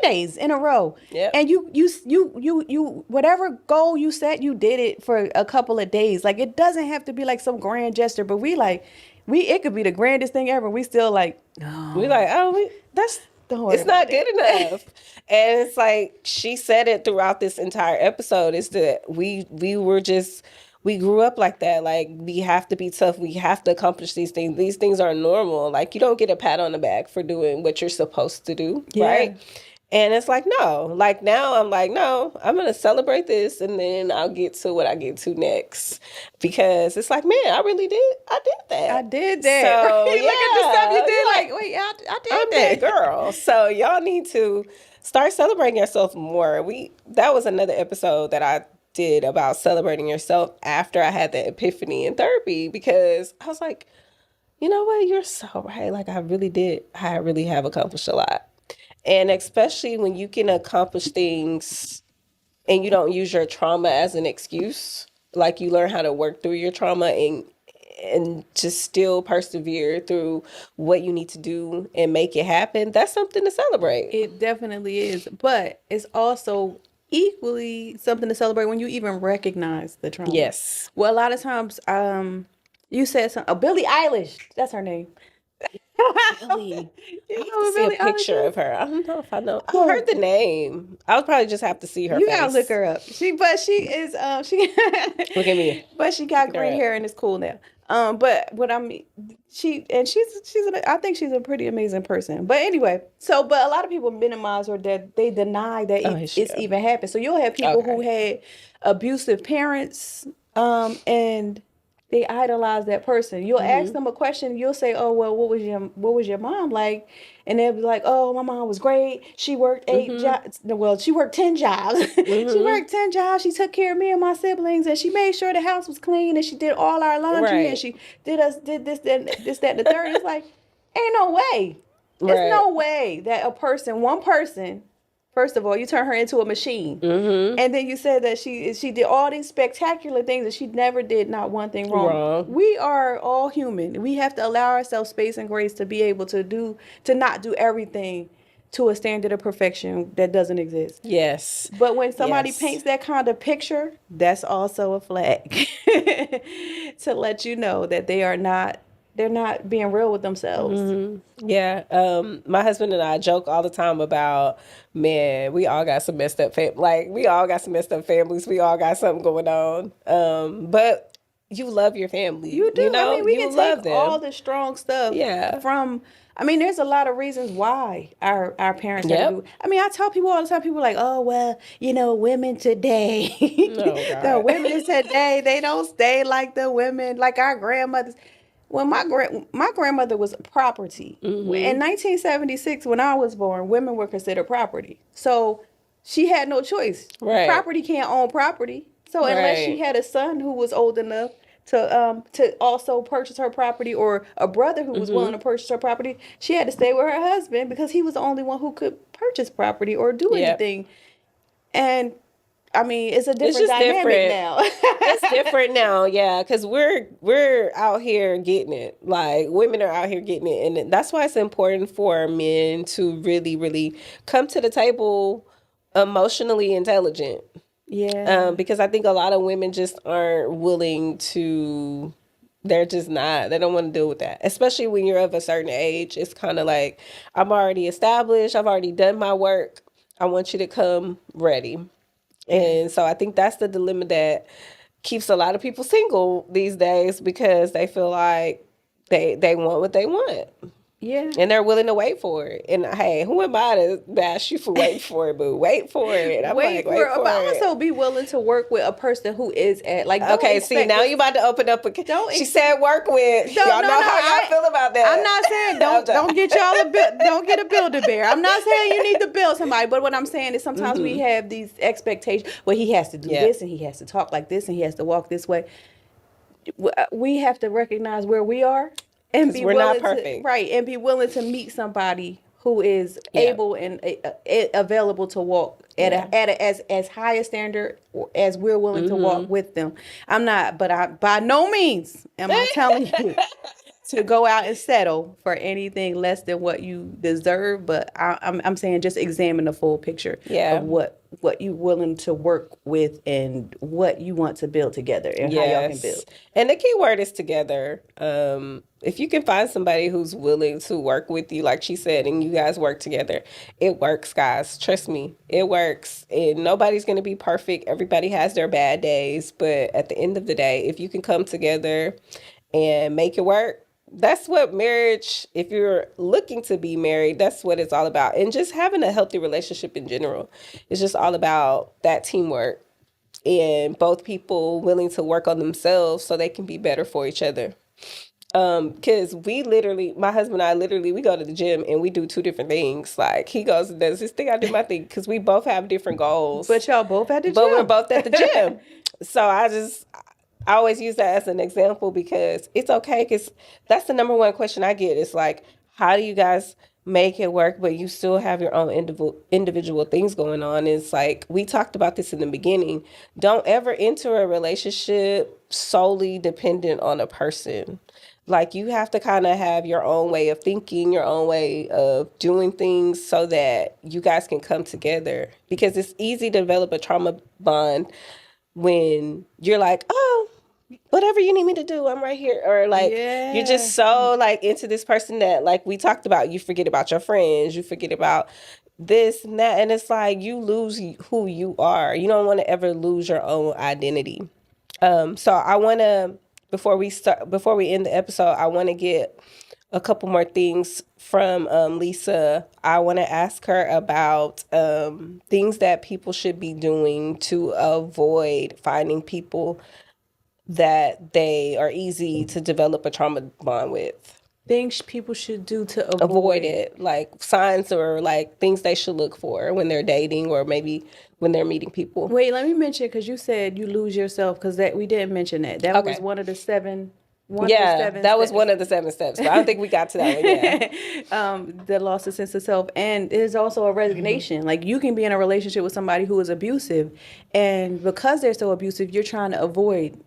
days in a row. Yep. And you whatever goal you set, you did it for a couple of days. Like, it doesn't have to be like some grand gesture, but it could be the grandest thing ever. We still like, no. We like, it's not good enough. And it's like, she said it throughout this entire episode, is that we grew up like that. Like, we have to be tough. We have to accomplish these things. These things are normal. Like, you don't get a pat on the back for doing what you're supposed to do. Yeah. Right. And it's like, no, like, now I'm like, no, I'm going to celebrate this. And then I'll get to what I get to next, because it's like, man, I did that. I did that. So Look at the stuff you did. Like, wait, I did that. Girl. So y'all need to start celebrating yourself more. That was another episode that I did about celebrating yourself after I had that epiphany in therapy, because I was like, you know what? You're so right. Like, I really have accomplished a lot. And especially when you can accomplish things and you don't use your trauma as an excuse, like, you learn how to work through your trauma and just still persevere through what you need to do and make it happen. That's something to celebrate. It definitely is. But it's also equally something to celebrate when you even recognize the trauma. Yes. Well, a lot of times, you said something. Billie Eilish. That's her name. Really? I have to see a picture of her. I don't know if I know. I heard the name. I would probably just have to see her face. You gotta look her up. She is look at me. But she got green hair and it's cool now. But what I mean, I think she's a pretty amazing person. But anyway, but a lot of people minimize or that they deny that it's even happened. So you'll have people who had abusive parents, and they idolize that person. You'll ask them a question. You'll say, "Oh, well, what was your mom like?" And they'll be like, "Oh, my mom was great. She worked 8 jobs. Well, she worked 10 jobs. She worked 10 jobs. She took care of me and my siblings, and she made sure the house was clean, and she did all our laundry, and she did this, that, and the third." It's like, ain't no way. There's no way that one person. First of all, you turn her into a machine. And then you said that she did all these spectacular things and she never did not one thing wrong. We are all human. We have to allow ourselves space and grace to be able to not do everything to a standard of perfection that doesn't exist. Yes. But when somebody paints that kind of picture, that's also a flag to let you know that they're not being real with themselves. Yeah. My husband and I joke all the time about, man, we all got some messed up we all got some messed up families. We all got something going on. But you love your family. You do. You know? I mean, we can take all the strong stuff from, there's a lot of reasons why our parents had to do. I tell people all the time, people are like, oh, well, women today, the women today, they don't stay like the women, like our grandmothers. Well, my grandmother was property. In 1976, when I was born, women were considered property. So she had no choice. Property can't own property. So unless she had a son who was old enough to also purchase her property, or a brother who was willing to purchase her property, she had to stay with her husband because he was the only one who could purchase property or do anything. And I mean, it's a different dynamic now. It's different now, yeah, because we're out here getting it. Like, women are out here getting it, and that's why it's important for men to really, really come to the table emotionally intelligent. Yeah. Because I think a lot of women just aren't willing to. They're just not. They don't want to deal with that, especially when you're of a certain age. It's kind of like, I'm already established. I've already done my work. I want you to come ready. And so I think that's the dilemma that keeps a lot of people single these days, because they feel like they want what they want. Yeah. And they're willing to wait for it. And hey, who am I to bash you for waiting for it, boo? Wait for it. Wait for it. But also be willing to work with a person who is at, like, okay, see, now you about to open up a... She said work with. Y'all know how y'all feel about that. I'm not saying don't get y'all a bill, don't get a Build-A-Bear. I'm not saying you need to build somebody, but what I'm saying is sometimes we have these expectations where he has to do this and he has to talk like this and he has to walk this way. We have to recognize where we are. And be we're willing not perfect. and be willing to meet somebody who is able and available to walk at as high a standard as we're willing to walk with them. By no means am I telling you to go out and settle for anything less than what you deserve. But I'm saying just examine the full picture of what you're willing to work with and what you want to build together and how y'all can build. And the key word is together. If you can find somebody who's willing to work with you, like she said, and you guys work together, it works, guys. Trust me, it works. And nobody's going to be perfect. Everybody has their bad days. But at the end of the day, if you can come together and make it work, that's what marriage, if you're looking to be married, that's what it's all about. And just having a healthy relationship in general. It's just all about that teamwork and both people willing to work on themselves so they can be better for each other. Because my husband and I we go to the gym and we do two different things. Like, he goes and does his thing, I do my thing, because we both have different goals. But y'all both at the gym. But we're both at the gym. So I always use that as an example, because it's okay, because that's the number one question I get. It's like, how do you guys make it work, but you still have your own individual things going on? It's like, we talked about this in the beginning. Don't ever enter a relationship solely dependent on a person. Like, you have to kind of have your own way of thinking, your own way of doing things so that you guys can come together. Because it's easy to develop a trauma bond when you're like, oh, whatever you need me to do, I'm right here. Or like, you're just so like into this person that, like we talked about, you forget about your friends, you forget about this and that. And it's like, you lose who you are. You don't want to ever lose your own identity. So I want to, before we end the episode, I want to get a couple more things from Lisa. I want to ask her about things that people should be doing to avoid finding people that they are easy to develop a trauma bond with. Things people should do to avoid it, like signs or like things they should look for when they're dating or maybe when they're meeting people. Wait, let me mention, because you said you lose yourself, because we didn't mention that. That was one of the seven. That was one of the 7 steps. But I don't think we got to that one. Yeah. The loss of sense of self, and there's also a resignation. Mm-hmm. Like, you can be in a relationship with somebody who is abusive, and because they're so abusive, you're trying to avoid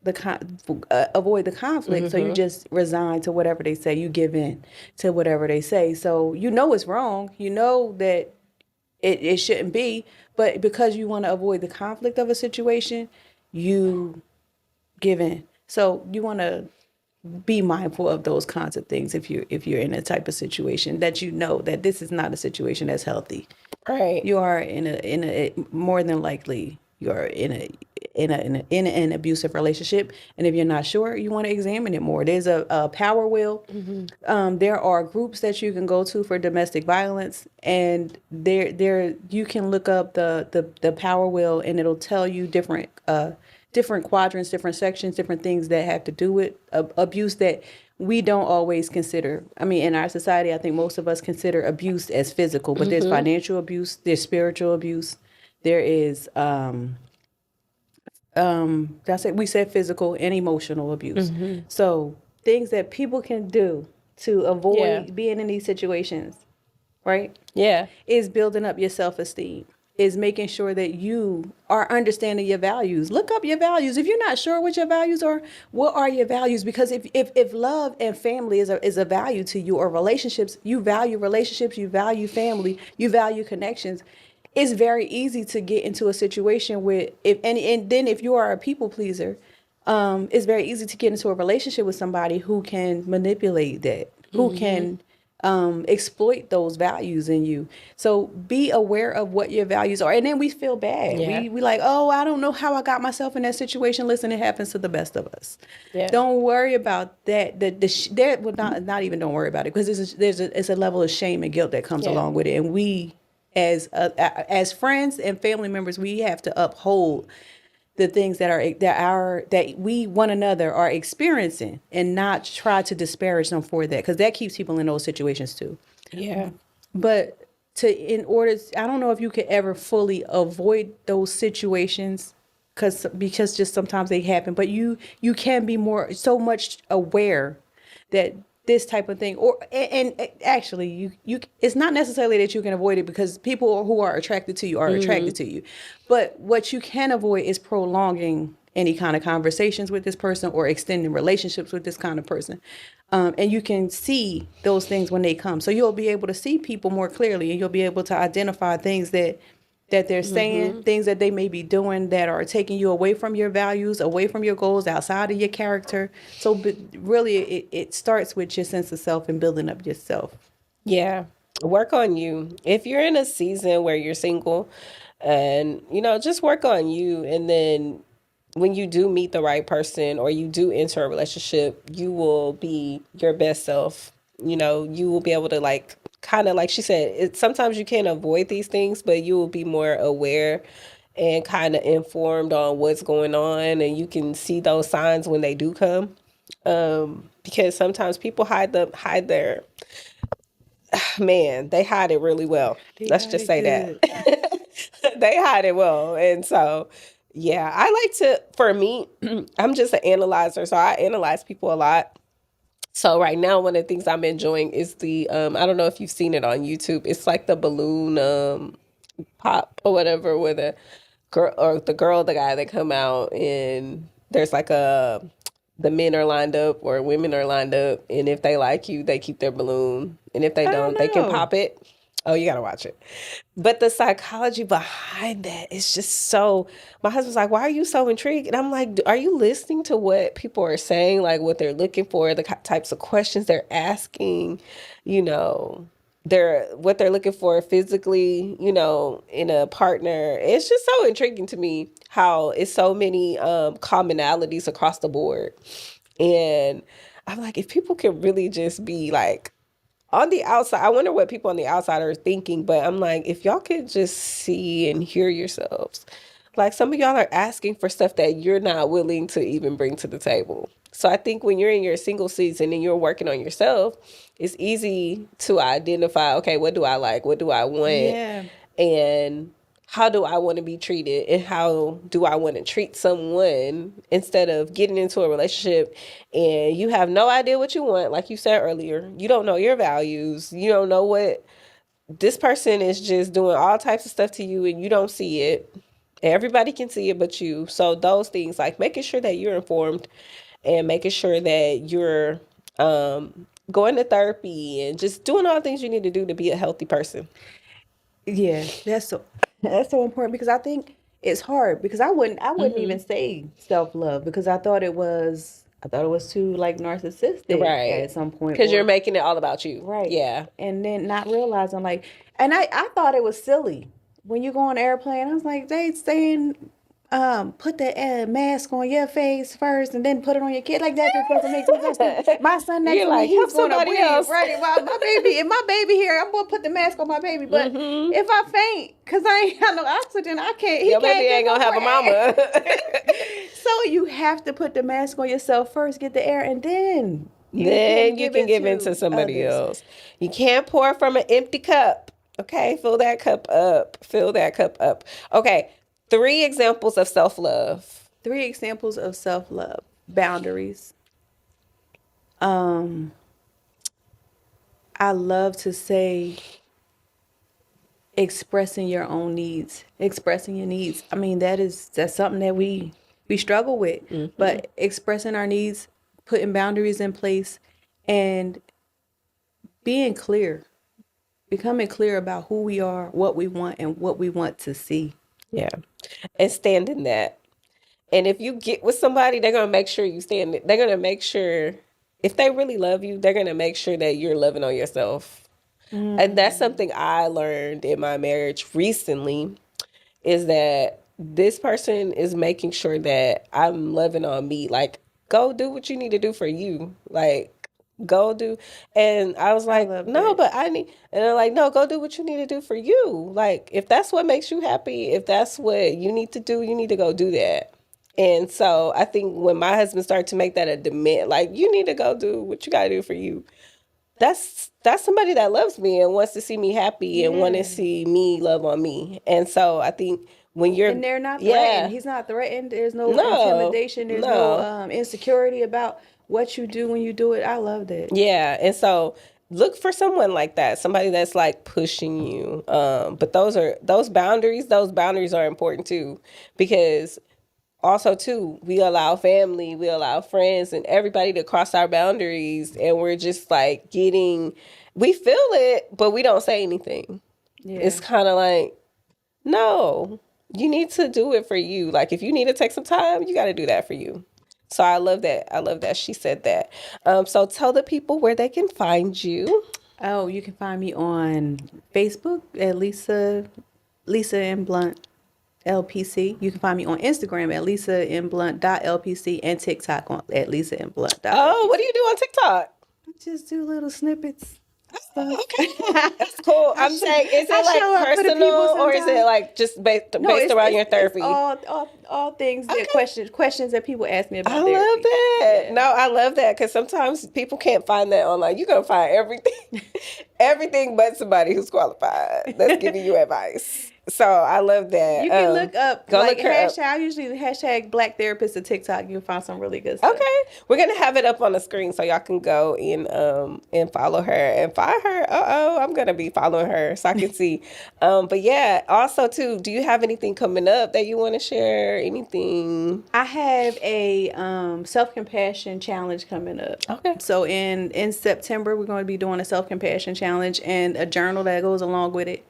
the conflict. Mm-hmm. So you just resign to whatever they say. You give in to whatever they say. So you know it's wrong. You know that it shouldn't be, but because you want to avoid the conflict of a situation, you give in. So you want to be mindful of those kinds of things if you're in a type of situation that you know that this is not a situation that's healthy. Right. You are in a more than likely you're in an abusive relationship, and if you're not sure, you want to examine it more. There's a power wheel. Mm-hmm. There are groups that you can go to for domestic violence, and there you can look up the power wheel, and it'll tell you different quadrants, different sections, different things that have to do with abuse that we don't always consider. I mean, in our society, I think most of us consider abuse as physical, but there's financial abuse, there's spiritual abuse, there is That's it. We said physical and emotional abuse. So things that people can do to avoid being in these situations, right? Yeah. Is building up your self-esteem, is making sure that you are understanding your values. Look up your values. If you're not sure what your values are, what are your values? Because if love and family is a value to you, or relationships, you value family, you value connections, it's very easy to get into a situation where and then if you are a people pleaser, it's very easy to get into a relationship with somebody who can manipulate that, who can exploit those values in you. So be aware of what your values are. And then we feel bad. Yeah. We like, oh, I don't know how I got myself in that situation. Listen, it happens to the best of us. Yeah. Don't worry about that. Not even don't worry about it, because it's a level of shame and guilt that comes along with it. And we, as friends and family members, we have to uphold the things that we one another are experiencing, and not try to disparage them for that, because that keeps people in those situations too. Yeah. But I don't know if you could ever fully avoid those situations, because just sometimes they happen, but you can be so much aware that this type of thing, and actually you it's not necessarily that you can avoid it, because people who are attracted to you are attracted to you, but what you can avoid is prolonging any kind of conversations with this person or extending relationships with this kind of person. And you can see those things when they come, so you'll be able to see people more clearly, and you'll be able to identify things that they're saying, things that they may be doing that are taking you away from your values, away from your goals, outside of your character. So really, it starts with your sense of self and building up yourself. Yeah. Work on you. If you're in a season where you're single, and, just work on you. And then when you do meet the right person, or you do enter a relationship, you will be your best self. You will be able to, kind of like she said, sometimes you can't avoid these things, but you will be more aware and kind of informed on what's going on, and you can see those signs when they do come. Because sometimes people hide their man, they hide it really well. Let's just say that. They hide it well. And so, yeah, for me, I'm just an analyzer. So I analyze people a lot. So right now, one of the things I'm enjoying is the, I don't know if you've seen it on YouTube. It's like the balloon pop or whatever, where the guy that come out, and there's like the men are lined up or women are lined up, and if they like you, they keep their balloon, and if they don't, they can pop it. Oh, you gotta watch it. But the psychology behind that is just so. My husband's like, "Why are you so intrigued?" And I'm like, "Are you listening to what people are saying? Like what they're looking for, the types of questions they're asking, you know." What they're looking for physically, in a partner. It's just so intriguing to me how it's so many commonalities across the board. And I'm like, if people could really just be like on the outside, I wonder what people on the outside are thinking. But I'm like, if y'all could just see and hear yourselves, like some of y'all are asking for stuff that you're not willing to even bring to the table. So I think when you're in your single season and you're working on yourself, it's easy to identify, okay, what do I like? What do I want? Yeah. And how do I want to be treated? And how do I want to treat someone, instead of getting into a relationship and you have no idea what you want. Like you said earlier, you don't know your values. You don't know what this person is, just doing all types of stuff to you, and you don't see it. Everybody can see it but you. So those things, like making sure that you're informed and making sure that you're going to therapy and just doing all the things you need to do to be a healthy person. Yeah, that's so important, because I think it's hard, because I wouldn't even say self-love, because I thought it was too like narcissistic Right. at some point, Because you're making it all about you. right. Yeah. And then not realizing, like, and I thought it was silly when you go on an airplane. I was like, they saying put the mask on your face first and then put it on your kid. Like that just doesn't make sense. My son next You're to me, like, he's help going to somebody breathe. else. Right. Well, my baby here, I'm going to put the mask on my baby. But if I faint, because I ain't got no oxygen, I can't. Your baby ain't going to have a mama. So you have to put the mask on yourself first, get the air, and then you can give it to somebody else. You can't pour from an empty cup. Okay, fill that cup up. Okay, 3 examples of self-love. 3 examples of self-love. Boundaries. I love to say expressing your own needs, expressing your needs. I mean, that's something that we struggle with, but expressing our needs, putting boundaries in place, and being clear, becoming clear about who we are, what we want, and what we want to see. Yeah. And stand in that. And if you get with somebody, they're going to make sure you stand. They're going to make sure, if they really love you, they're going to make sure that you're loving on yourself. And that's something I learned in my marriage recently, is that this person is making sure that I'm loving on me. Like, go do what you need to do for you. Like, go do. And I was like, no, but I need, and they're like, no, go do what you need to do for you. Like, if that's what makes you happy, if that's what you need to do, you need to go do that. And so I think when my husband started to make that a demand, like, you need to go do what you got to do for you. That's somebody that loves me and wants to see me happy and want to see me love on me. And so I think when you're, and they're not threatened. He's not threatened. There's no intimidation. There's no insecurity about what you do when you do it. I love that. Yeah. And so look for someone like that, somebody that's like pushing you. But those boundaries are important too, because also too, we allow family, we allow friends and everybody to cross our boundaries, and we're just like we feel it, but we don't say anything. Yeah. It's kind of like, no, you need to do it for you. Like, if you need to take some time, you got to do that for you. So I love that. I love that she said that. So tell the people where they can find you. Oh, you can find me on Facebook at Lisa M. Blunt LPC. You can find me on Instagram at LisaMBlunt.LPC and TikTok at LisaMBlunt. Oh, what do you do on TikTok? I just do little snippets. Okay, that's cool. I'm saying, is it like personal or is it like just based around your therapy? All things that questions that people ask me about. I love that. Yeah. No, I love that, because sometimes people can't find that online. You're gonna find everything but somebody who's qualified that's giving you advice. So I love that. You can look up hashtag. I usually hashtag Black Therapist to TikTok. You'll find some really good stuff. Okay, we're gonna have it up on the screen so y'all can go and follow her and find her. I'm gonna be following her so I can see. But yeah, also too, do you have anything coming up that you want to share? Anything? I have a self-compassion challenge coming up. Okay. So in September we're going to be doing a self-compassion challenge and a journal that goes along with it.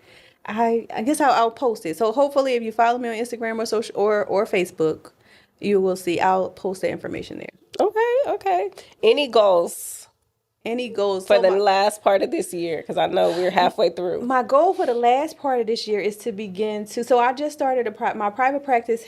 I guess I'll post it. So hopefully, if you follow me on Instagram or social or Facebook, you will see. I'll post the information there. Okay. Any goals? For the last part of this year? Because I know we're halfway through. My goal for the last part of this year is to begin to. So I just started my private practice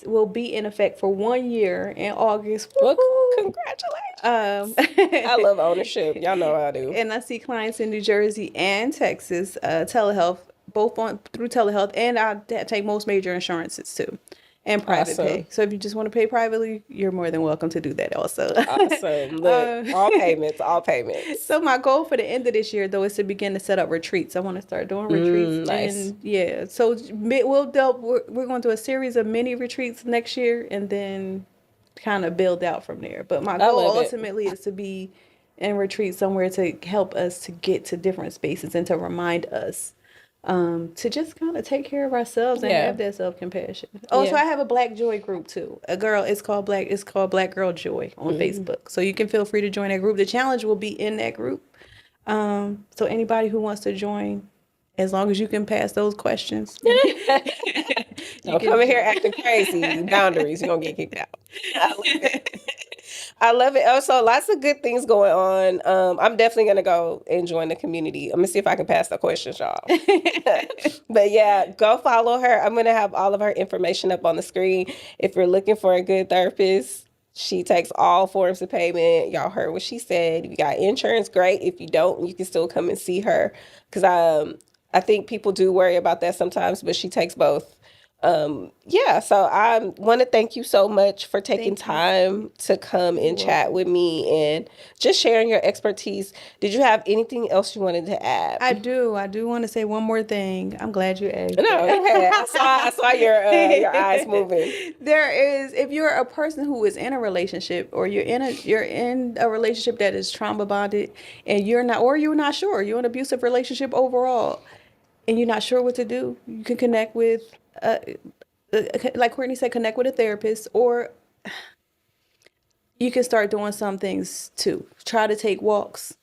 will be in effect for 1 year in August. Well, congratulations! I love ownership. Y'all know I do. And I see clients in New Jersey and Texas, telehealth. Both through telehealth, and I take most major insurances too, and private pay. So if you just want to pay privately, you're more than welcome to do that also. Awesome. Look, all payments. So my goal for the end of this year, though, is to begin to set up retreats. I want to start doing retreats. Nice. And yeah, so we're going to do a series of mini retreats next year, and then kind of build out from there. But my goal ultimately is to be in retreat somewhere to help us to get to different spaces and to remind us to just kind of take care of ourselves and have that self-compassion. So I have a Black Joy group too. It's called Black Girl Joy on Facebook. So you can feel free to join that group. The challenge will be in that group. So anybody who wants to join, as long as you can pass those questions. Don't come in here acting crazy. Boundaries, you're going to get kicked out. I love it. Also, lots of good things going on. I'm definitely going to go and join the community. I'm going to see if I can pass the questions, y'all. But yeah, go follow her. I'm going to have all of her information up on the screen. If you're looking for a good therapist, she takes all forms of payment. Y'all heard what she said. If you got insurance, great. If you don't, you can still come and see her. Because I think people do worry about that sometimes, but she takes both. Yeah, so I want to thank you so much for taking Thank you. time to come and chat with me and just sharing your expertise. Did you have anything else you wanted to add? I do want to say one more thing. I'm glad you asked. No, go ahead. I saw your eyes moving. There is, if you're a person who is in a relationship, or you're in a relationship that is trauma bonded, and you're not sure, you're in an abusive relationship overall, and you're not sure what to do, you can connect with, like Courtney said, connect with a therapist, or you can start doing some things too. Try to take walks.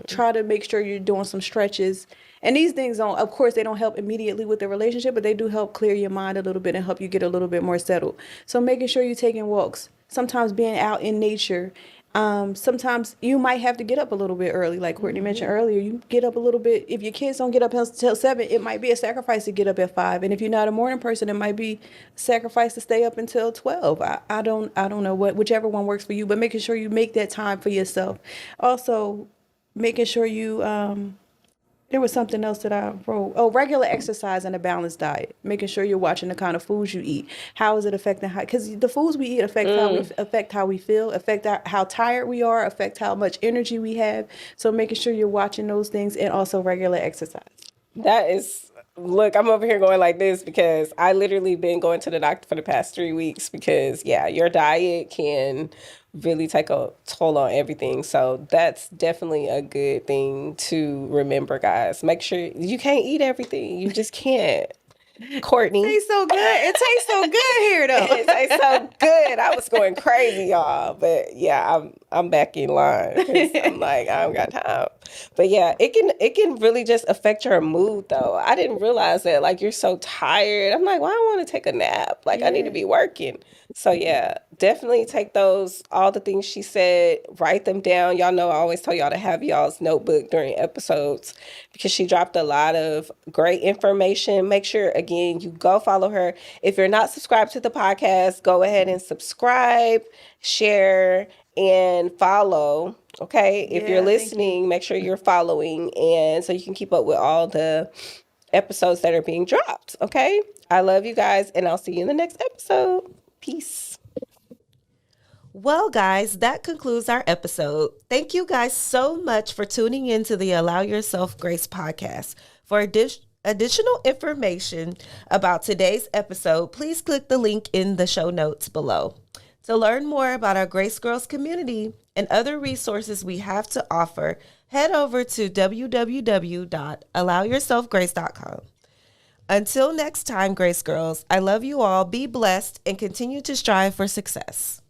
Try to make sure you're doing some stretches. And these things don't, of course, they don't help immediately with the relationship, but they do help clear your mind a little bit and help you get a little bit more settled. So making sure you're taking walks, sometimes being out in nature. Sometimes you might have to get up a little bit early, like Courtney mentioned earlier. You get up a little bit. If your kids don't get up until 7, it might be a sacrifice to get up at 5. And if you're not a morning person, it might be a sacrifice to stay up until 12. I don't know whichever one works for you, but making sure you make that time for yourself. Also, making sure you there was something else that I wrote. Oh, regular exercise and a balanced diet. Making sure you're watching the kind of foods you eat. How is it affecting how? Because the foods we eat affect how we feel, affect how tired we are, affect how much energy we have. So making sure you're watching those things, and also regular exercise. That is, look, I'm over here going like this because I literally been going to the doctor for the past 3 weeks because, yeah, your diet can really take a toll on everything. So that's definitely a good thing to remember, guys. Make sure you can't eat everything. You just can't. Courtney. It tastes so good. It tastes so good here, though. It tastes so good. I was going crazy, y'all. But yeah, I'm back in line. 'Cause I'm like, I don't got time. But yeah, it can really just affect your mood though. I didn't realize that, like, you're so tired. I'm like, well, I want to take a nap. Like, I need to be working. So yeah, definitely take all the things she said, write them down. Y'all know I always tell y'all to have y'all's notebook during episodes because she dropped a lot of great information. Make sure, again, you go follow her. If you're not subscribed to the podcast, go ahead and subscribe, share, and follow. Okay. If you're listening, make sure you're following, and so you can keep up with all the episodes that are being dropped. Okay. I love you guys, and I'll see you in the next episode. Peace. Well, guys, that concludes our episode. Thank you guys so much for tuning in to the Allow Yourself Grace podcast. For additional information about today's episode, please click the link in the show notes below. To learn more about our Grace Girls community and other resources we have to offer, head over to www.allowyourselfgrace.com. Until next time, Grace Girls, I love you all. Be blessed and continue to strive for success.